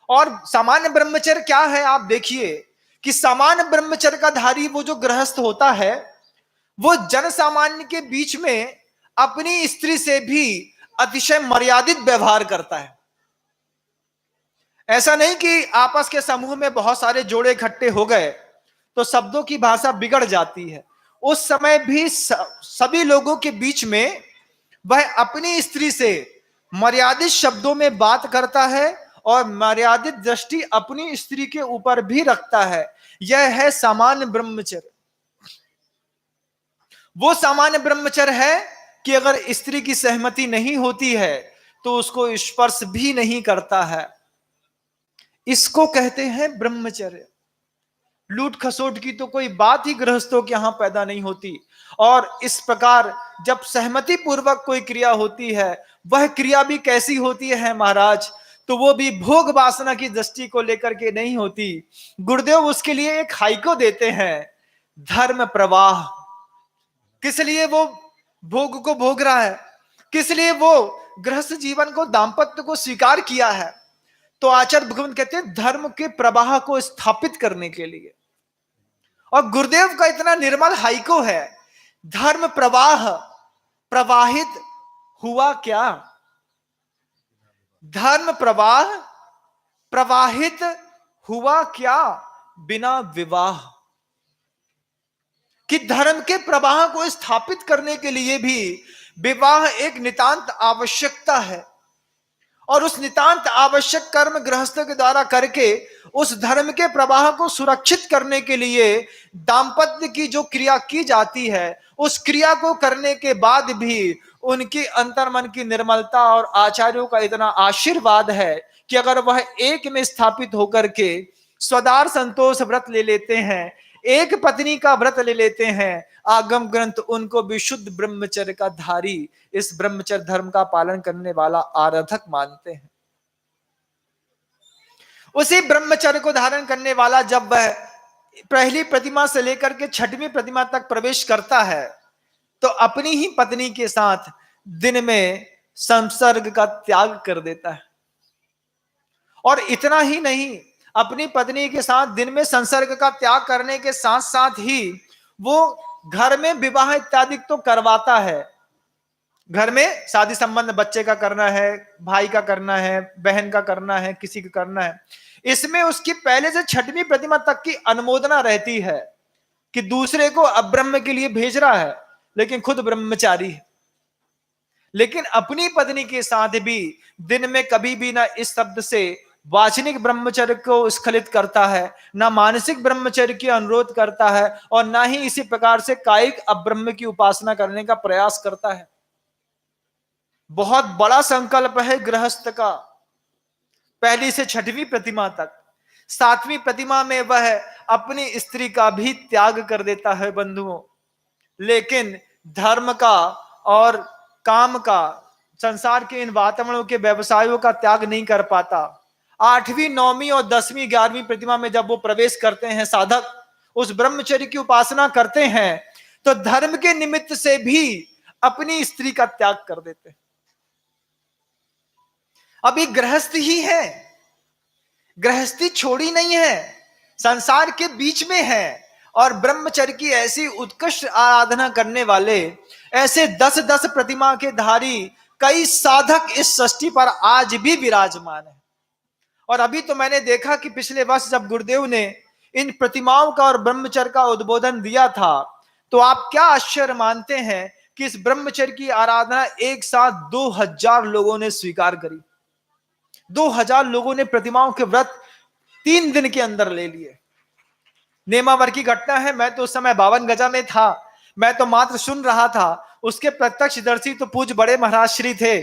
और सामान्य ब्रह्मचर्य क्या है? आप देखिए कि सामान्य ब्रह्मचर्य का धारी वो जो गृहस्थ होता है वो जन सामान्य के बीच में अपनी स्त्री से भी अतिशय मर्यादित व्यवहार करता है। ऐसा नहीं कि आपस के समूह में बहुत सारे जोड़े इकट्ठे हो गए तो शब्दों की भाषा बिगड़ जाती है। उस समय भी सभी लोगों के बीच में वह अपनी स्त्री से मर्यादित शब्दों में बात करता है और मर्यादित दृष्टि अपनी स्त्री के ऊपर भी रखता है। यह है सामान्य ब्रह्मचर्य। वो सामान्य ब्रह्मचर्य है कि अगर स्त्री की सहमति नहीं होती है तो उसको स्पर्श भी नहीं करता है। इसको कहते हैं ब्रह्मचर्य। लूट खसोट की तो कोई बात ही गृहस्थों के यहां पैदा नहीं होती। और इस प्रकार जब सहमति पूर्वक कोई क्रिया होती है, वह क्रिया भी कैसी होती है महाराज? तो वो भी भोग वासना की दृष्टि को लेकर के नहीं होती। गुरुदेव उसके लिए एक हाइको देते हैं, धर्म प्रवाह। किस लिए वो भोग को भोग रहा है, किस लिए वो गृहस्थ जीवन को, दाम्पत्य को स्वीकार किया है? तो आचार्य भगवंत कहते हैं धर्म के प्रवाह को स्थापित करने के लिए। और गुरुदेव का इतना निर्मल हाइको है, धर्म प्रवाह, प्रवाहित हुआ क्या? धर्म प्रवाह प्रवाहित हुआ क्या? बिना विवाह। कि धर्म के प्रवाह को स्थापित करने के लिए भी विवाह एक नितांत आवश्यकता है। और उस नितांत आवश्यक कर्म गृहस्थ के द्वारा करके उस धर्म के प्रवाह को सुरक्षित करने के लिए दाम्पत्य की जो क्रिया की जाती है, उस क्रिया को करने के बाद भी उनकी अंतर्मन की निर्मलता और आचार्यों का इतना आशीर्वाद है कि अगर वह एक में स्थापित होकर के स्वदार संतोष व्रत ले लेते हैं, एक पत्नी का व्रत ले लेते हैं, आगम ग्रंथ उनको विशुद्ध ब्रह्मचर्य का धारी, इस ब्रह्मचर्य धर्म का पालन करने वाला आराधक मानते हैं। उसी ब्रह्मचर्य को धारण करने वाला जब वह पहली प्रतिमा से लेकर के छठवीं प्रतिमा तक प्रवेश करता है तो अपनी ही पत्नी के साथ दिन में संसर्ग का त्याग कर देता है। और इतना ही नहीं, अपनी पत्नी के साथ दिन में संसर्ग का त्याग करने के साथ साथ ही वो घर में विवाह इत्यादि तो करवाता है। घर में शादी संबंध बच्चे का करना है, भाई का करना है, बहन का करना है, किसी का करना है, इसमें उसकी पहले से छठवीं प्रतिमा तक की अनुमोदना रहती है कि दूसरे को अब्रह्म के लिए भेज रहा है लेकिन खुद ब्रह्मचारी है। लेकिन अपनी पत्नी के साथ भी दिन में कभी भी ना इस शब्द से वाचनिक ब्रह्मचर्य को स्खलित करता है, ना मानसिक ब्रह्मचर्य की अनुरोध करता है, और ना ही इसी प्रकार से कायिक अब्रह्म की उपासना करने का प्रयास करता है। बहुत बड़ा संकल्प है गृहस्थ का, पहली से छठवीं प्रतिमा तक। सातवीं प्रतिमा में वह अपनी स्त्री का भी त्याग कर देता है बंधुओं, लेकिन धर्म का और काम का, संसार के इन वातावरणों के व्यवसायों का त्याग नहीं कर पाता। आठवीं, नौवीं और 10वीं, 11वीं प्रतिमा में जब वो प्रवेश करते हैं, साधक उस ब्रह्मचर्य की उपासना करते हैं, तो धर्म के निमित्त से भी अपनी स्त्री का त्याग कर देते हैं। अभी गृहस्थ ही है, गृहस्थी छोड़ी नहीं है, संसार के बीच में है, और ब्रह्मचर्य की ऐसी उत्कृष्ट आराधना करने वाले, ऐसे 10-10 प्रतिमा के धारी कई साधक इस सृष्टि पर आज भी विराजमान है। और अभी तो मैंने देखा कि पिछले वर्ष जब गुरुदेव ने इन प्रतिमाओं का और ब्रह्मचर्य का उद्बोधन दिया था, तो आप क्या आश्चर्य मानते हैं कि इस ब्रह्मचर्य की आराधना एक साथ 2000 लोगों ने स्वीकार करी। 2000 लोगों ने प्रतिमाओं के व्रत 3 दिन के अंदर ले लिए। नेमावर की घटना है, मैं तो उस समय 52 गजा में था, मैं तो मात्र सुन रहा था, उसके प्रत्यक्षदर्शी तो पूज्य बड़े महाराज श्री थे।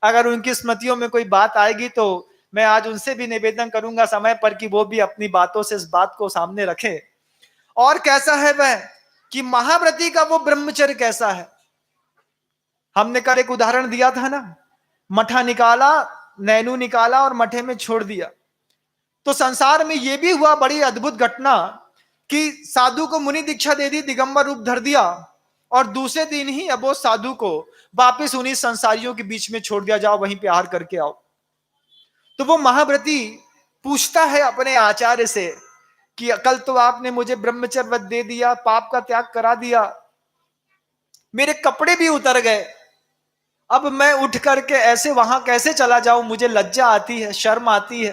अगर उनकी स्मृतियों में कोई बात आएगी तो मैं आज उनसे भी निवेदन करूंगा समय पर कि वो भी अपनी बातों से इस बात को सामने रखे। और कैसा है वह कि महाव्रती का वो ब्रह्मचर्य कैसा है। हमने कल एक उदाहरण दिया था ना, मठा निकाला, नैनू निकाला और मठे में छोड़ दिया। तो संसार में यह भी हुआ बड़ी अद्भुत घटना कि साधु को मुनि दीक्षा दे दी, दिगंबर रूप धर दिया, और दूसरे दिन ही अब वो साधु को वापिस उन्हीं संसारियों के बीच में छोड़ दिया, जाओ वहीं पे आहार करके आओ। तो वो महाव्रती पूछता है अपने आचार्य से कि कल तो आपने मुझे ब्रह्मचर्य व्रत दे दिया, पाप का त्याग करा दिया, मेरे कपड़े भी उतर गए, अब मैं उठ करके ऐसे वहां कैसे चला जाऊं, मुझे लज्जा आती है, शर्म आती है।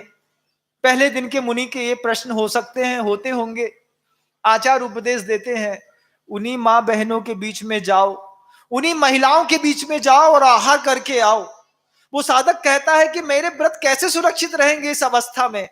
पहले दिन के मुनि के ये प्रश्न हो सकते हैं, होते होंगे। आचार्य उपदेश देते हैं, उन्हीं मां बहनों के बीच में जाओ, उन्हीं महिलाओं के बीच में जाओ और आहार करके आओ। वो साधक कहता है कि मेरे व्रत कैसे सुरक्षित रहेंगे इस अवस्था में।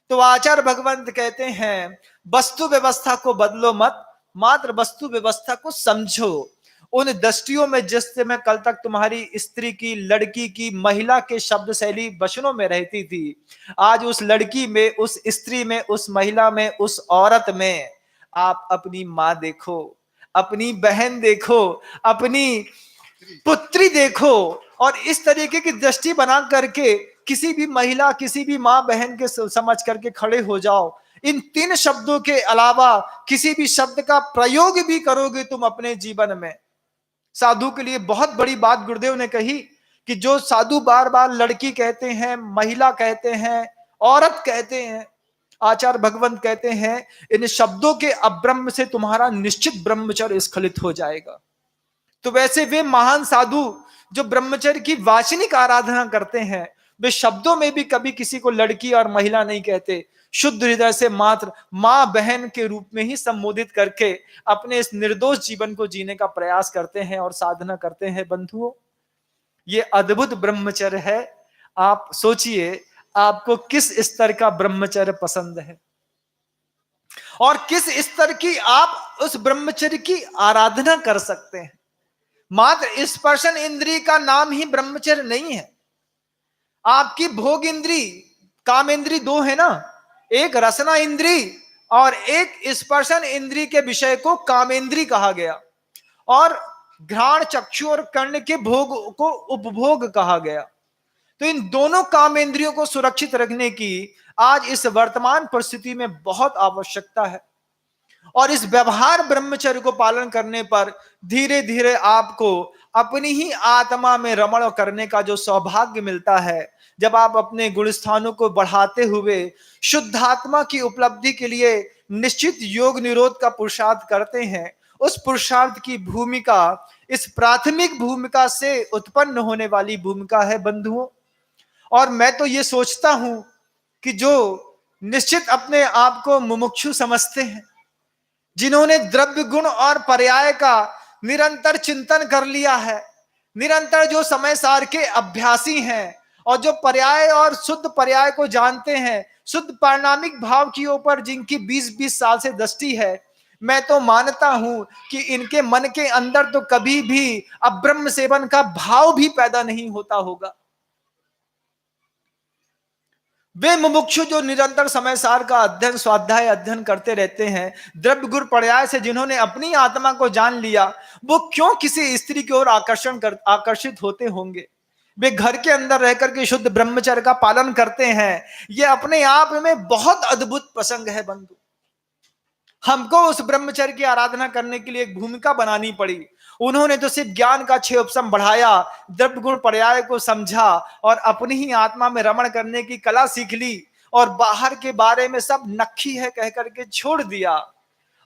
तो आचार्य भगवंत कहते हैं, वस्तु व्यवस्था को बदलो मत, मात्र वस्तु व्यवस्था को समझो। उन दृष्टियों में जिस समय कल तक तुम्हारी स्त्री की, लड़की की, महिला के शब्द शैली वचनों में रहती थी, आज उस लड़की में, उस स्त्री में, उस महिला में, उस औरत में आप अपनी मां देखो, अपनी बहन देखो, अपनी पुत्री देखो, और इस तरीके की दृष्टि बना करके किसी भी महिला, किसी भी मां बहन के समझ करके खड़े हो जाओ। इन 3 शब्दों के अलावा किसी भी शब्द का प्रयोग भी करोगे तुम अपने जीवन में, साधु के लिए बहुत बड़ी बात गुरुदेव ने कही कि जो साधु बार बार लड़की कहते हैं, महिला कहते हैं, औरत कहते हैं, आचार्य भगवंत कहते हैं, इन शब्दों के अब्रह्म से तुम्हारा निश्चित ब्रह्मचर्य स्खलित हो जाएगा। तो वैसे वे महान साधु जो ब्रह्मचर्य की वाचनिक आराधना करते हैं, वे शब्दों में भी कभी किसी को लड़की और महिला नहीं कहते, शुद्ध हृदय से मात्र मां बहन के रूप में ही संबोधित करके अपने इस निर्दोष जीवन को जीने का प्रयास करते हैं और साधना करते हैं। बंधुओं, ये अद्भुत ब्रह्मचर्य है। आप सोचिए आपको किस स्तर का ब्रह्मचर्य पसंद है और किस स्तर की आप उस ब्रह्मचर्य की आराधना कर सकते हैं। मात्र स्पर्शन इंद्रिय का नाम ही ब्रह्मचर्य नहीं है। आपकी भोग इंद्री, काम इंद्री 2 है ना, एक रसना इंद्री और एक स्पर्शन इंद्री के विषय को कामेंद्री कहा गया, और घ्राण, चक्षु और कर्ण के भोग को उपभोग कहा गया। तो इन दोनों कामेंद्रियों को सुरक्षित रखने की आज इस वर्तमान परिस्थिति में बहुत आवश्यकता है, और इस व्यवहार ब्रह्मचर्य को पालन करने पर धीरे धीरे आपको अपनी ही आत्मा में रमण करने का जो सौभाग्य मिलता है, जब आप अपने गुण स्थानों को बढ़ाते हुए शुद्धात्मा की उपलब्धि के लिए निश्चित योग निरोध का पुरुषार्थ करते हैं, उस पुरुषार्थ की भूमिका इस प्राथमिक भूमिका से उत्पन्न होने वाली भूमिका है बंधुओं। और मैं तो ये सोचता हूं कि जो निश्चित अपने आप को मुमुक्षु समझते हैं, जिन्होंने द्रव्य गुण और पर्याय का निरंतर चिंतन कर लिया है, निरंतर जो समय सार के अभ्यासी हैं और जो पर्याय और शुद्ध पर्याय को जानते हैं, शुद्ध पारिणामिक भाव की ऊपर जिनकी 20-20 साल से दृष्टि है, मैं तो मानता हूं कि इनके मन के अंदर तो कभी भी अब्रह्म सेवन का भाव भी पैदा नहीं होता होगा। वे मुमुक्षु जो निरंतर समय सार का अध्ययन, स्वाध्याय अध्ययन करते रहते हैं, द्रव्य गुण पर्याय से जिन्होंने अपनी आत्मा को जान लिया, वो क्यों किसी स्त्री की ओर आकर्षित होते होंगे। वे घर के अंदर रहकर के शुद्ध ब्रह्मचर्य का पालन करते हैं। यह अपने आप में बहुत अद्भुत प्रसंग है बंधु। हमको उस ब्रह्मचर्य की आराधना करने के लिए एक भूमिका बनानी पड़ी। उन्होंने तो सिर्फ ज्ञान का 6 उपशम बढ़ाया, द्रव्य गुण पर्याय को समझा और अपनी ही आत्मा में रमण करने की कला सीख ली, और बाहर के बारे में सब नक्खी है कह करके छोड़ दिया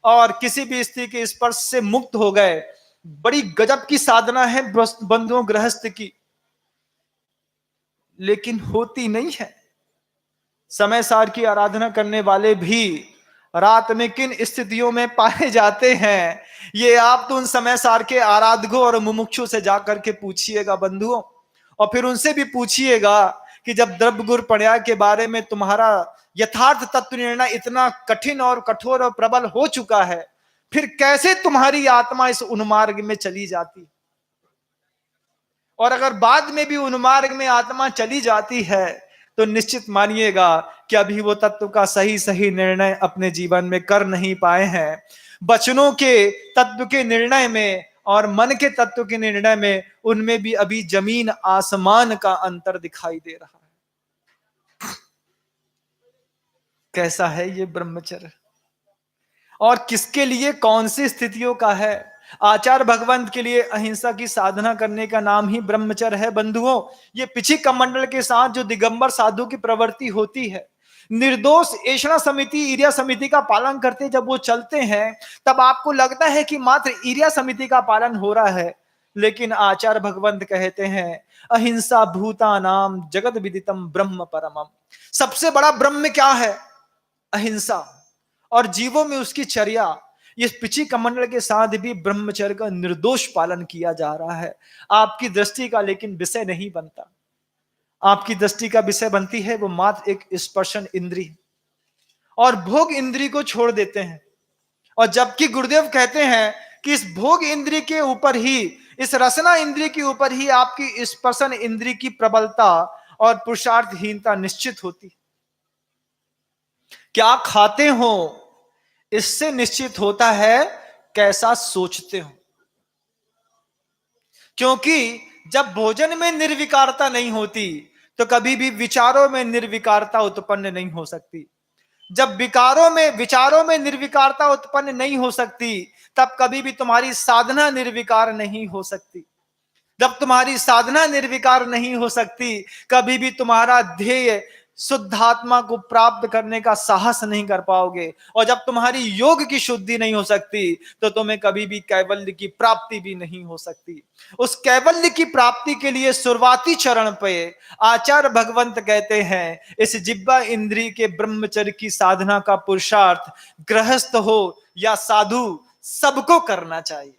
और किसी भी स्त्री के स्पर्श से मुक्त हो गए। बड़ी गजब की साधना है बंधुओं गृहस्थ की, लेकिन होती नहीं है। समय सार की आराधना करने वाले भी रात में किन स्थितियों में पाए जाते हैं, ये आप तो उन समय सार के आराधकों और मुमुक्षु से जाकर के पूछिएगा बंधुओं, और फिर उनसे भी पूछिएगा कि जब द्रव्य गुण पर्याय के बारे में तुम्हारा यथार्थ तत्व निर्णय इतना कठिन और कठोर और प्रबल हो चुका है, फिर कैसे तुम्हारी आत्मा इस उन्मार्ग में चली जाती। और अगर बाद में भी उन्मार्ग में आत्मा चली जाती है तो निश्चित मानिएगा कि अभी वो तत्व का सही निर्णय अपने जीवन में कर नहीं पाए हैं। वचनों के तत्व के निर्णय में और मन के तत्व के निर्णय में, उनमें भी अभी जमीन आसमान का अंतर दिखाई दे रहा है। कैसा है ये ब्रह्मचर्य और किसके लिए कौन सी स्थितियों का है। आचार्य भगवंत के लिए अहिंसा की साधना करने का नाम ही ब्रह्मचर्य है बंधुओं। ये पिछी कमंडल के साथ जो दिगंबर साधु की प्रवृत्ति होती है, निर्दोष ऐषणा समिति, ईर्या समिति का पालन करते जब वो चलते हैं, तब आपको लगता है कि मात्र ईर्या समिति का पालन हो रहा है, लेकिन आचार्य भगवंत कहते हैं अहिंसा भूतानाम जगत विदितम ब्रह्म परमम। सबसे बड़ा ब्रह्म क्या है? अहिंसा, और जीवों में उसकी चर्या। इस पिछी कमंडल के साथ भी ब्रह्मचर्य का निर्दोष पालन किया जा रहा है। आपकी दृष्टि का लेकिन विषय नहीं बनता, आपकी दृष्टि का विषय बनती है वो मात्र एक स्पर्शन इंद्री और भोग इंद्री को छोड़ देते हैं। और जबकि गुरुदेव कहते हैं कि इस भोग इंद्री के ऊपर ही, इस रसना इंद्री के ऊपर ही आपकी स्पर्शन इंद्री की प्रबलता और पुरुषार्थहीनता निश्चित होती। क्या खाते हो इससे निश्चित होता है कैसा सोचते हो, क्योंकि जब भोजन में निर्विकारता नहीं होती तो कभी भी विचारों में निर्विकारता उत्पन्न नहीं हो सकती। जब विचारों में निर्विकारता उत्पन्न नहीं हो सकती, तब कभी भी तुम्हारी साधना निर्विकार नहीं हो सकती। जब तुम्हारी साधना निर्विकार नहीं हो सकती, कभी भी तुम्हारा ध्येय शुद्धात्मा को प्राप्त करने का साहस नहीं कर पाओगे। और जब तुम्हारी योग की शुद्धि नहीं हो सकती, तो तुम्हें कभी भी कैवल्य की प्राप्ति भी नहीं हो सकती। उस कैवल्य की प्राप्ति के लिए शुरुआती चरण पे आचार्य भगवंत कहते हैं, इस जिह्वा इंद्रिय के ब्रह्मचर्य की साधना का पुरुषार्थ गृहस्थ हो या साधु, सबको करना चाहिए।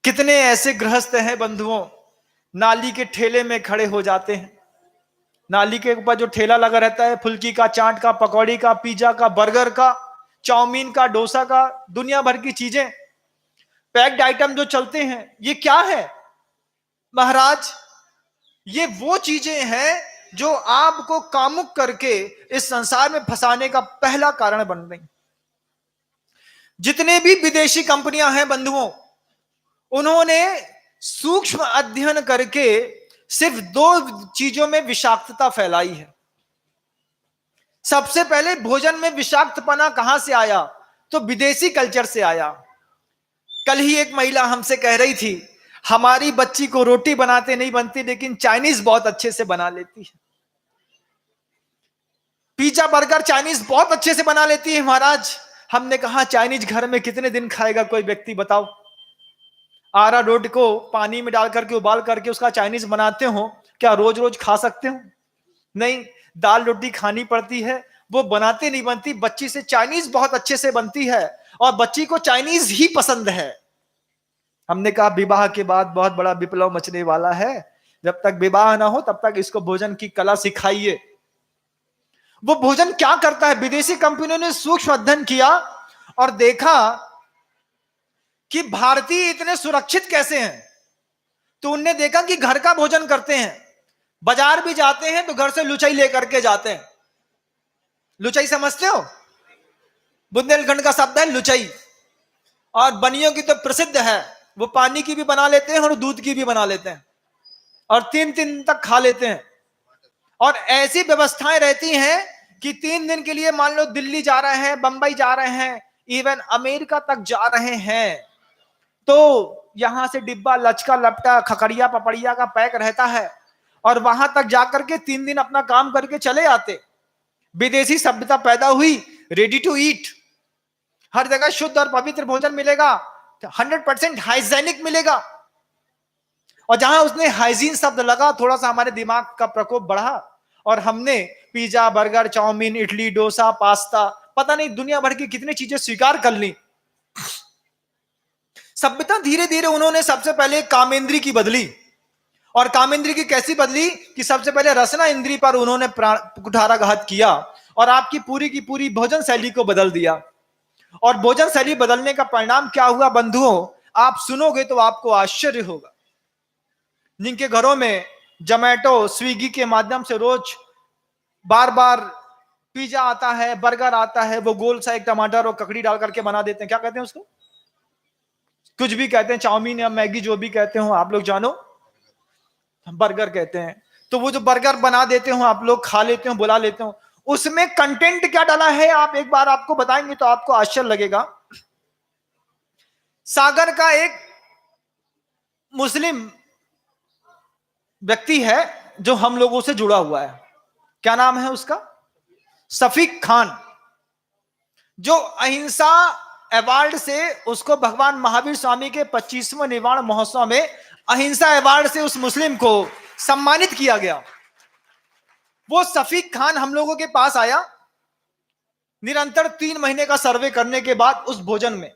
कितने ऐसे गृहस्थ हैं बंधुओं, नाली के ठेले में खड़े हो जाते हैं। नाली के ऊपर जो ठेला लगा रहता है, फुल्की का, चाट का, पकौड़ी का, पिज्जा का, बर्गर का, चाउमीन का, डोसा का, दुनिया भर की चीजें, पैक्ड आइटम जो चलते हैं, ये क्या है महाराज? ये वो चीजें हैं जो आपको कामुक करके इस संसार में फंसाने का पहला कारण बन रही। जितने भी विदेशी कंपनियां हैं बंधुओं, उन्होंने सूक्ष्म अध्ययन करके सिर्फ 2 चीजों में विषाक्तता फैलाई है। सबसे पहले भोजन में विषाक्तपना कहां से आया? तो विदेशी कल्चर से आया। कल ही एक महिला हमसे कह रही थी, हमारी बच्ची को रोटी बनाते नहीं बनती, लेकिन चाइनीज बहुत अच्छे से बना लेती है। पिज्जा बर्गर चाइनीज बहुत अच्छे से बना लेती है महाराज। हमने कहा चाइनीज घर में कितने दिन खाएगा कोई व्यक्ति, बताओ? आरा रोड को पानी में डाल करके उबाल करके उसका चाइनीज बनाते हो, क्या रोज रोज खा सकते हो? नहीं, दाल रोटी खानी पड़ती है, वो बनाते नहीं बनती। बच्ची से चाइनीज बहुत अच्छे से बनती है और बच्ची को चाइनीज ही पसंद है। हमने कहा विवाह के बाद बहुत बड़ा विप्लव मचने वाला है, जब तक विवाह ना हो तब तक इसको भोजन की कला सिखाइए। वो भोजन क्या करता है? विदेशी कंपनियों ने सूक्ष्म अध्ययन किया और देखा कि भारतीय इतने सुरक्षित कैसे हैं। तो उनने देखा कि घर का भोजन करते हैं, बाजार भी जाते हैं तो घर से लुचाई लेकर के जाते हैं। लुचाई समझते हो? बुंदेलखंड का शब्द है लुचाई, और बनियों की तो प्रसिद्ध है, वो पानी की भी बना लेते हैं और दूध की भी बना लेते हैं और 3 दिन तक खा लेते हैं। और ऐसी व्यवस्थाएं रहती हैं कि 3 दिन के लिए मान लो दिल्ली जा रहे हैं, बंबई जा रहे हैं, इवन अमेरिका तक जा रहे हैं, तो यहां से डिब्बा लचका लपटा खकड़िया पपड़िया का पैक रहता है और वहां तक जाकर के 3 दिन अपना काम करके चले आते। विदेशी सभ्यता पैदा हुई, रेडी टू ईट, हर जगह शुद्ध और पवित्र भोजन मिलेगा, 100% हाइजेनिक मिलेगा। और जहां उसने हाइजीन शब्द लगा, थोड़ा सा हमारे दिमाग का प्रकोप बढ़ा और हमने pizza burger chowmein idli dosa pasta, पता नहीं दुनिया भर की कितनी चीजें स्वीकार कर ली। सभ्यता धीरे धीरे उन्होंने सबसे पहले कामेंद्री की बदली, और कामेंद्री की कैसी बदली कि सबसे पहले रसना इंद्री पर उन्होंने कुठाराघात किया और आपकी पूरी की पूरी भोजन शैली को बदल दिया। और भोजन शैली बदलने का परिणाम क्या हुआ बंधुओं, आप सुनोगे तो आपको आश्चर्य होगा। जिनके घरों में जोमैटो स्विगी के माध्यम से रोज बार बार पिज्जा आता है, बर्गर आता है, वो गोल सा एक टमाटर और ककड़ी डाल करके बना देते हैं, क्या कहते हैं उसको? कुछ भी कहते हैं, चाउमीन या मैगी जो भी कहते हो आप लोग जानो, बर्गर कहते हैं। तो वो जो बर्गर बना देते हो आप लोग, खा लेते हो, बुला लेते हो, उसमें कंटेंट क्या डाला है आप एक बार आपको बताएंगे तो आपको आश्चर्य लगेगा। सागर का एक मुस्लिम व्यक्ति है जो हम लोगों से जुड़ा हुआ है, क्या नाम है उसका? शफीक खान, जो अहिंसा अवार्ड से उसको भगवान महावीर स्वामी के 25वें निर्वाण महोत्सव में अहिंसा अवार्ड से उस मुस्लिम को सम्मानित किया गया। वो शफीक खान हम लोगों के पास आया निरंतर 3 महीने का सर्वे करने के बाद उस भोजन में,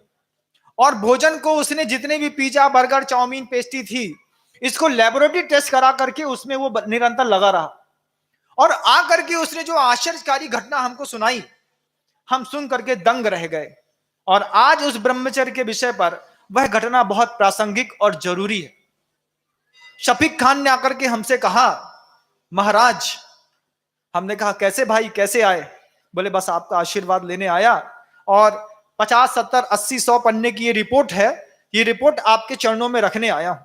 और भोजन को उसने जितने भी पिज्जा बर्गर चाउमीन पेस्ट्री थी, इसको लेबोरेटरी टेस्ट करा करके उसमें वो निरंतर लगा रहा। और आकर के उसने जो आश्चर्यकारी घटना हमको सुनाई, हम सुन करके दंग रह गए। और आज उस ब्रह्मचर्य के विषय पर वह घटना बहुत प्रासंगिक और जरूरी है। शफीक खान ने आकर के हमसे कहा, महाराज, हमने कहा कैसे भाई, कैसे आए? बोले बस आपका आशीर्वाद लेने आया, और 50 70 80 100 पन्ने की ये रिपोर्ट है, ये रिपोर्ट आपके चरणों में रखने आया हूं।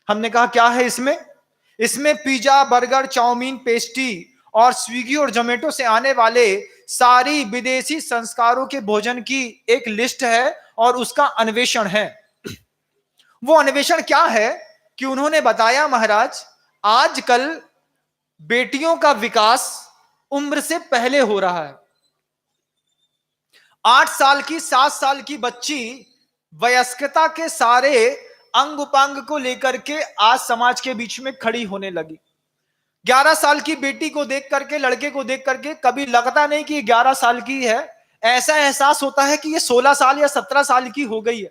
हमने कहा क्या है इसमें? इसमें पिज्जा, बर्गर, चाउमीन, पेस्ट्री और स्विगी और जोमेटो से आने वाले सारी विदेशी संस्कारों के भोजन की एक लिस्ट है और उसका अन्वेषण है। वो अन्वेषण क्या है कि उन्होंने बताया महाराज, आजकल बेटियों का विकास उम्र से पहले हो रहा है। 8 साल की, 7 साल की बच्ची वयस्कता के सारे अंग उपांग को लेकर के आज समाज के बीच में खड़ी होने लगी। 11 साल की बेटी को देख करके, लड़के को देख करके कभी लगता नहीं कि 11 साल की है, ऐसा एहसास होता है कि ये 16 साल या 17 साल की हो गई है।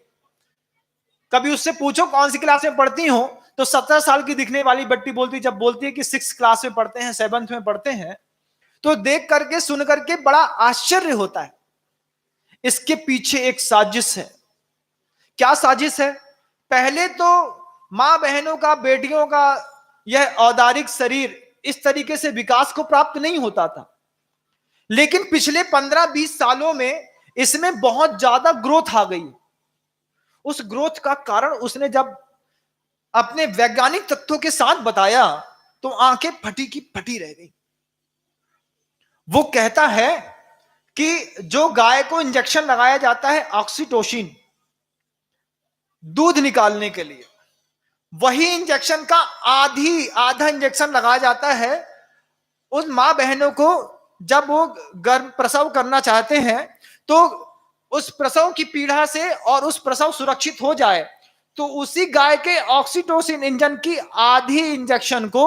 कभी उससे पूछो कौन सी क्लास में पढ़ती हो, तो 17 साल की दिखने वाली बट्टी बोलती, जब बोलती है कि 6 क्लास में पढ़ते हैं, 7th में पढ़ते हैं, तो देख करके सुन करके बड़ा आश्चर्य होता है। इसके पीछे एक साजिश है। क्या साजिश है? पहले तो मां बहनों का, बेटियों का यह औदारिक शरीर इस तरीके से विकास को प्राप्त नहीं होता था, लेकिन पिछले 15-20 सालों में इसमें बहुत ज्यादा ग्रोथ आ गई। उस ग्रोथ का कारण उसने जब अपने वैज्ञानिक तथ्यों के साथ बताया तो आंखें फटी की फटी रह गई। वो कहता है कि जो गाय को इंजेक्शन लगाया जाता है ऑक्सीटोसिन दूध निकालने के लिए, वही इंजेक्शन का आधा इंजेक्शन लगाया जाता है उन मां बहनों को जब वो गर्भ प्रसव करना चाहते हैं, तो उस प्रसव की पीड़ा से और उस प्रसव सुरक्षित हो जाए, तो उसी गाय के ऑक्सीटोसिन इंजन की आधी इंजेक्शन को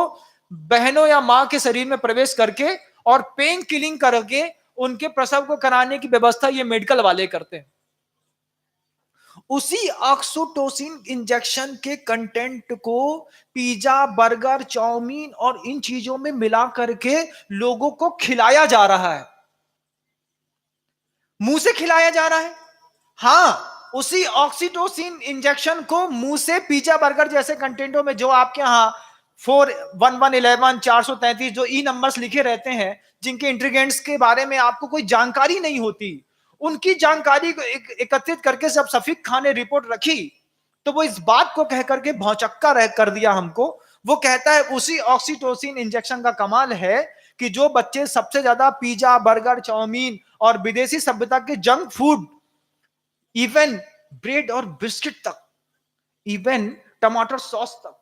बहनों या मां के शरीर में प्रवेश करके और पेन किलिंग करके उनके प्रसव को कराने की व्यवस्था ये मेडिकल वाले करते हैं। उसी ऑक्सीटोसिन इंजेक्शन के कंटेंट को पिज्जा, बर्गर, चाउमीन और इन चीजों में मिला करके लोगों को खिलाया जा रहा है। मुंह से खिलाया जा रहा है। हां, उसी ऑक्सीटोसिन इंजेक्शन को मुंह से पिज्जा, बर्गर जैसे कंटेंटों में, जो आपके यहां 41111 433 जो ई नंबर्स लिखे रहते हैं, जिनके इंग्रेडिएंट्स के बारे में आपको कोई जानकारी नहीं होती, उनकी जानकारी को एकत्रित करके जब शफीक खान ने रिपोर्ट रखी, तो वो इस बात को कह करके भौचक्का रह कर दिया हमको। वो कहता है उसी ऑक्सीटोसिन इंजेक्शन का कमाल है कि जो बच्चे सबसे ज्यादा पिज्जा, बर्गर, चाउमीन और विदेशी सभ्यता के जंक फूड, इवन ब्रेड और बिस्किट तक, इवन टमाटर सॉस तक,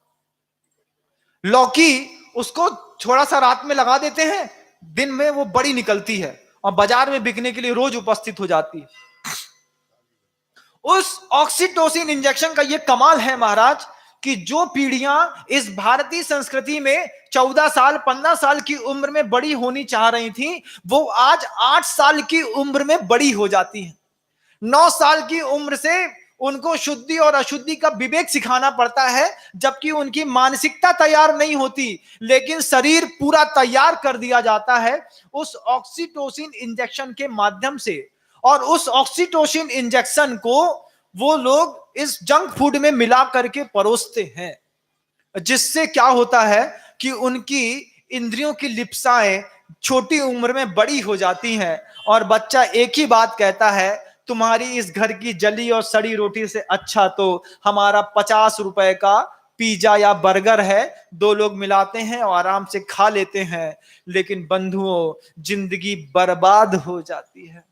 लौकी उसको थोड़ा सा रात में लगा देते हैं, दिन में वो बड़ी निकलती है और बाजार में बिकने के लिए रोज उपस्थित हो जाती है। उस ऑक्सीटोसिन इंजेक्शन का ये कमाल है महाराज कि जो पीढ़ियां इस भारतीय संस्कृति में 14 साल 15 साल की उम्र में बड़ी होनी चाह रही थी, वो आज 8 साल की उम्र में बड़ी हो जाती हैं। 9 साल की उम्र से उनको शुद्धि और अशुद्धि का विवेक सिखाना पड़ता है, जबकि उनकी मानसिकता तैयार नहीं होती, लेकिन शरीर पूरा तैयार कर दिया जाता है उस ऑक्सीटोसिन इंजेक्शन के माध्यम से। और उस ऑक्सीटोसिन इंजेक्शन को वो लोग इस जंक फूड में मिला करके परोसते हैं, जिससे क्या होता है कि उनकी इंद्रियों की लिप्साएं छोटी उम्र में बड़ी हो जाती हैं और बच्चा एक ही बात कहता है, तुम्हारी इस घर की जली और सड़ी रोटी से अच्छा तो हमारा 50 रुपए का पिज्जा या बर्गर है, 2 लोग मिलाते हैं और आराम से खा लेते हैं। लेकिन बंधुओं, जिंदगी बर्बाद हो जाती है।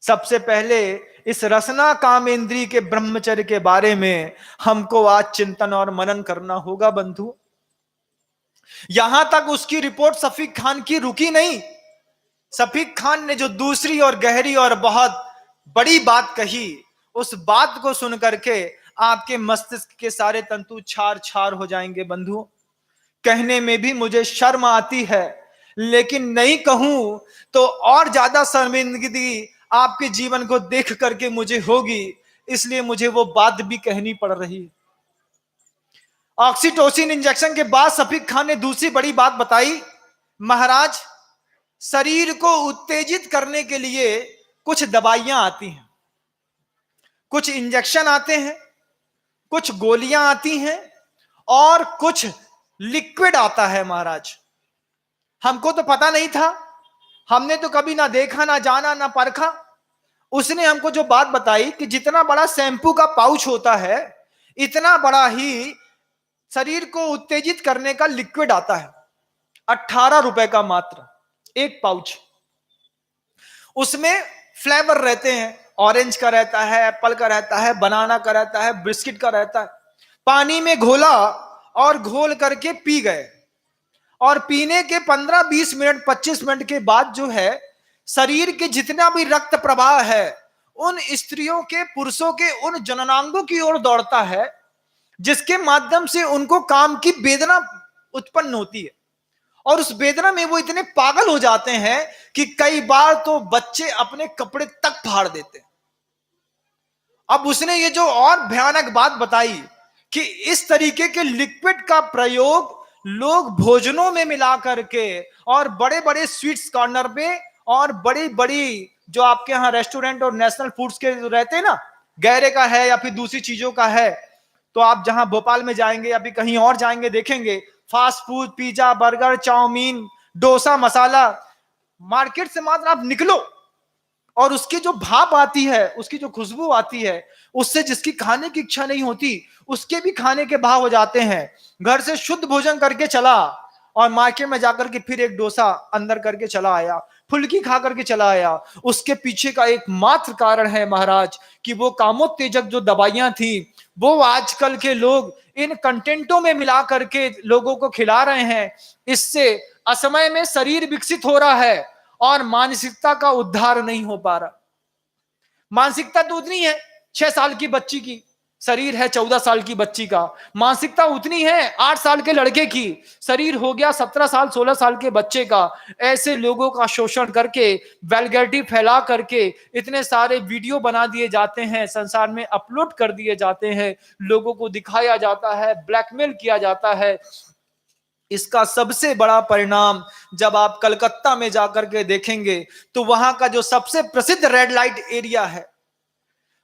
सबसे पहले इस रसना कामेंद्री के ब्रह्मचर्य के बारे में हमको आज चिंतन और मनन करना होगा बंधु। यहां तक उसकी रिपोर्ट शफीक खान की रुकी नहीं। शफीक खान ने जो दूसरी और गहरी और बहुत बड़ी बात कही, उस बात को सुन करके आपके मस्तिष्क के सारे तंतु छार छार हो जाएंगे बंधु। कहने में भी मुझे शर्म आती है, लेकिन नहीं कहूं तो और ज्यादा शर्मिंदगी आपके जीवन को देख करके मुझे होगी, इसलिए मुझे वो बात भी कहनी पड़ रही है। ऑक्सीटोसिन इंजेक्शन के बाद शफीक खान ने दूसरी बड़ी बात बताई, महाराज शरीर को उत्तेजित करने के लिए कुछ दवाइयां आती हैं, कुछ इंजेक्शन आते हैं, कुछ गोलियां आती हैं और कुछ लिक्विड आता है महाराज। हमको तो पता नहीं था, हमने तो कभी ना देखा, ना जाना, ना परखा। उसने हमको जो बात बताई कि जितना बड़ा शैंपू का पाउच होता है, इतना बड़ा ही शरीर को उत्तेजित करने का लिक्विड आता है, 18 रुपए का मात्र एक पाउच। उसमें फ्लेवर रहते हैं, ऑरेंज का रहता है, एप्पल का रहता है, बनाना का रहता है, बिस्किट का रहता है। पानी में घोला और घोल करके पी गए, और पीने के 15-20 मिनट 25 मिनट के बाद जो है, शरीर के जितना भी रक्त प्रवाह है उन स्त्रियों के, पुरुषों के उन जननांगों की ओर दौड़ता है, जिसके माध्यम से उनको काम की वेदना उत्पन्न होती है। और उस वेदना में वो इतने पागल हो जाते हैं कि कई बार तो बच्चे अपने कपड़े तक फाड़ देते हैं। अब उसने ये जो और भयानक बात बताई कि इस तरीके के लिक्विड का प्रयोग लोग भोजनों में मिला करके, और बड़े बड़े स्वीट्स कॉर्नर पे, और बड़ी बड़ी जो आपके यहाँ रेस्टोरेंट और नेशनल फूड्स के जो रहते हैं ना, गैरे का है या फिर दूसरी चीजों का है, तो आप जहां भोपाल में जाएंगे या फिर कहीं और जाएंगे, देखेंगे fast food, pizza, burger, chow mein, dosa, masala. Market से मात्र आप निकलो और उसकी जो भाप आती है, उसकी जो खुशबू आती है, उससे जिसकी खाने की इच्छा नहीं होती उसके भी खाने के भाव हो जाते हैं। घर से शुद्ध भोजन करके चला और मार्केट में जाकर के फिर एक डोसा अंदर करके चला आया, फुल्की खा करके चला आया। उसके पीछे का एकमात्र कारण है महाराज कि वो कामोत्तेजक जो दवाइयां थी वो आजकल के लोग इन कंटेंटों में मिला करके लोगों को खिला रहे हैं। इससे असमय में शरीर विकसित हो रहा है और मानसिकता का उद्धार नहीं हो पा रहा। मानसिकता तो उतनी है 6 साल की बच्ची की, शरीर है 14 साल की बच्ची का। मानसिकता उतनी है 8 साल के लड़के की, शरीर हो गया 17 साल 16 साल के बच्चे का। ऐसे लोगों का शोषण करके, वल्गैरिटी फैला करके इतने सारे वीडियो बना दिए जाते हैं, संसार में अपलोड कर दिए जाते हैं, लोगों को दिखाया जाता है, ब्लैकमेल किया जाता है। इसका सबसे बड़ा परिणाम जब आप कलकत्ता में जाकर के देखेंगे तो वहां का जो सबसे प्रसिद्ध रेड लाइट एरिया है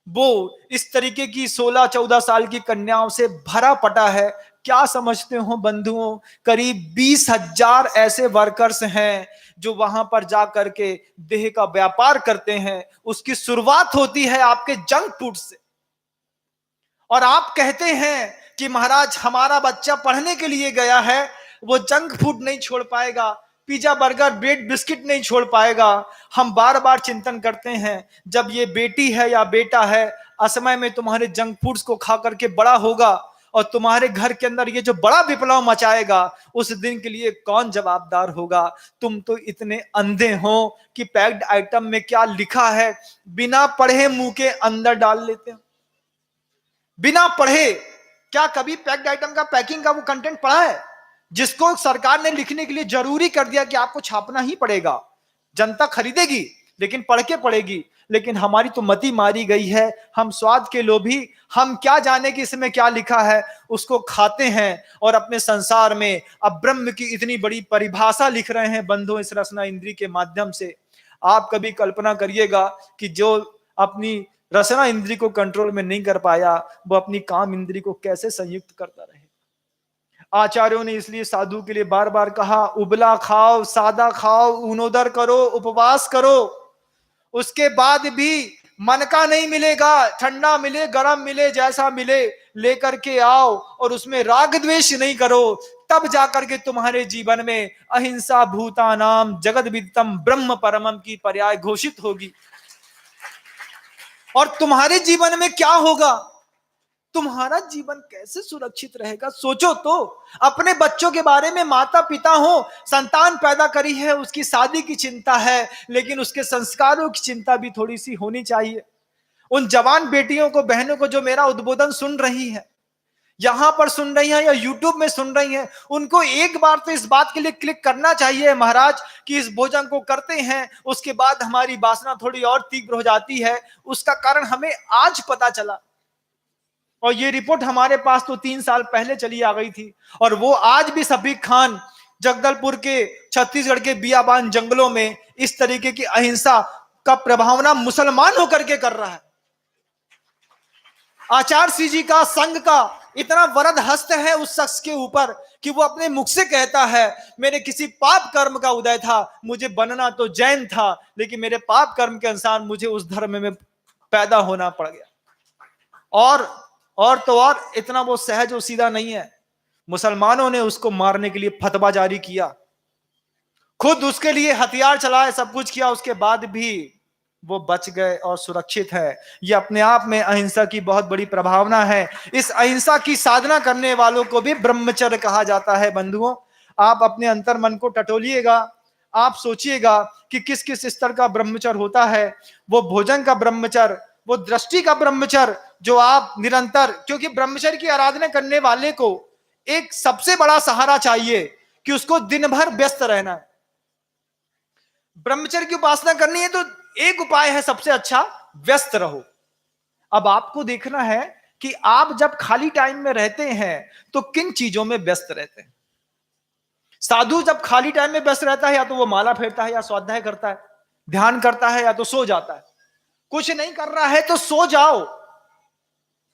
वो इस तरीके की 16-14 साल की कन्याओं से भरा पटा है। क्या समझते हो बंधुओं, करीब 20,000 ऐसे वर्कर्स हैं जो वहां पर जाकर के देह का व्यापार करते हैं। उसकी शुरुआत होती है आपके जंक फूड से, और आप कहते हैं कि महाराज हमारा बच्चा पढ़ने के लिए गया है, वो जंक फूड नहीं छोड़ पाएगा, पिज्जा, बर्गर, ब्रेड, बिस्किट नहीं छोड़ पाएगा। हम बार बार चिंतन करते हैं जब ये बेटी है या बेटा है असमय में तुम्हारे जंक फूड्स को खा करके बड़ा होगा और तुम्हारे घर के अंदर ये जो बड़ा विप्लव मचाएगा, उस दिन के लिए कौन जवाबदार होगा? तुम तो इतने अंधे हो कि पैक्ड आइटम में क्या लिखा है बिना पढ़े मुंह के अंदर डाल लेते हो। बिना पढ़े क्या कभी पैक्ड आइटम का, पैकिंग का वो कंटेंट पढ़ा है जिसको सरकार ने लिखने के लिए जरूरी कर दिया कि आपको छापना ही पड़ेगा? जनता खरीदेगी लेकिन पढ़ के पड़ेगी। लेकिन हमारी तो मति मारी गई है, हम स्वाद के लोभी, हम क्या जाने कि इसमें क्या लिखा है, उसको खाते हैं और अपने संसार में अब ब्रह्म की इतनी बड़ी परिभाषा लिख रहे हैं बंधु इस रसना इंद्री के माध्यम से। आप कभी कल्पना करिएगा कि जो अपनी रसना इंद्री को कंट्रोल में नहीं कर पाया वो अपनी काम इंद्री को कैसे संयुक्त करता रहे। आचार्यों ने इसलिए साधु के लिए बार बार कहा, उबला खाओ, सादा खाओ, ऊनोदर करो, उपवास करो। उसके बाद भी मन का नहीं मिलेगा, ठंडा मिले गरम मिले जैसा मिले लेकर के आओ और उसमें राग द्वेष नहीं करो, तब जाकर के तुम्हारे जीवन में अहिंसा भूतानाम जगद विदितम ब्रह्म परमम की पर्याय घोषित होगी। और तुम्हारे जीवन में क्या होगा, तुम्हारा जीवन कैसे सुरक्षित रहेगा? सोचो तो। अपने बच्चों के बारे में, माता पिता हो, संतान पैदा करी है, उसकी शादी की चिंता है, लेकिन उसके संस्कारों की चिंता भी थोड़ी सी होनी चाहिए। उन जवान बेटियों को, बहनों को जो मेरा उद्बोधन सुन रही है, यहां पर सुन रही हैं या यूट्यूब में सुन रही हैं, उनको एक बार तो इस बात के लिए क्लिक करना चाहिए महाराज कि इस भोजन को करते हैं उसके बाद हमारी वासना थोड़ी और तीव्र हो जाती है। उसका कारण हमें आज पता चला, और ये रिपोर्ट हमारे पास तो 3 साल पहले चली आ गई थी, और वो आज भी सफीक खान जगदलपुर के, छत्तीसगढ़ के बियाबान जंगलों में इस तरीके की अहिंसा का प्रभावना मुसलमान होकर के कर रहा है। आचार्य श्री जी का, संघ का इतना वरद हस्त है उस शख्स के ऊपर कि वो अपने मुख से कहता है, मेरे किसी पाप कर्म का उदय था, मुझे बनना तो जैन था, लेकिन मेरे पाप कर्म के अनुसार मुझे उस धर्म में पैदा होना पड़ गया। और तो और इतना वो सहज और सीधा नहीं है, मुसलमानों ने उसको मारने के लिए फतवा जारी किया, खुद उसके लिए हथियार चलाए, सब कुछ किया, उसके बाद भी वो बच गए और सुरक्षित है। ये अपने आप में अहिंसा की बहुत बड़ी प्रभावना है। इस अहिंसा की साधना करने वालों को भी ब्रह्मचर्य कहा जाता है। बंधुओं, आप अपने अंतर मन को टटोलिएगा, आप सोचिएगा कि किस किस स्तर का ब्रह्मचर्य होता है। वो भोजन का ब्रह्मचर्य, वो दृष्टि का ब्रह्मचर्य, जो आप निरंतर, क्योंकि ब्रह्मचर्य की आराधना करने वाले को एक सबसे बड़ा सहारा चाहिए कि उसको दिन भर व्यस्त रहना है। ब्रह्मचर्य की उपासना करनी है तो एक उपाय है सबसे अच्छा, व्यस्त रहो। अब आपको देखना है कि आप जब खाली टाइम में रहते हैं तो किन चीजों में व्यस्त रहते हैं। साधु जब खाली टाइम में व्यस्त रहता है, या तो वो माला फेरता है, या स्वाध्याय करता है, ध्यान करता है, या तो सो जाता है। कुछ नहीं कर रहा है तो सो जाओ,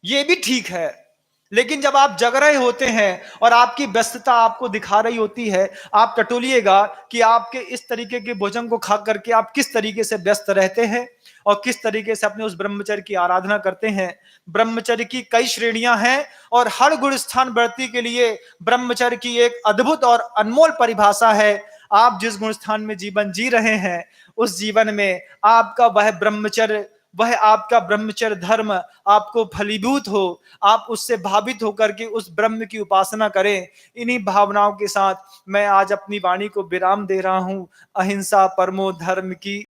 ये भी ठीक है। लेकिन जब आप जग रहे होते हैं और आपकी व्यस्तता आपको दिखा रही होती है, आप टटोलिएगा कि आपके इस तरीके के भोजन को खा करके आप किस तरीके से व्यस्त रहते हैं और किस तरीके से अपने उस ब्रह्मचर्य की आराधना करते हैं। ब्रह्मचर्य की कई श्रेणियां हैं और हर गुण स्थान व्यक्ति के लिए ब्रह्मचर्य की एक अद्भुत और अनमोल परिभाषा है। आप जिस गुण स्थान में जीवन जी रहे हैं, उस जीवन में आपका वह आपका ब्रह्मचर्य धर्म आपको फलीभूत हो, आप उससे भावित होकर के उस ब्रह्म की उपासना करें। इन्हीं भावनाओं के साथ मैं आज अपनी वाणी को विराम दे रहा हूं। अहिंसा परमो धर्म की।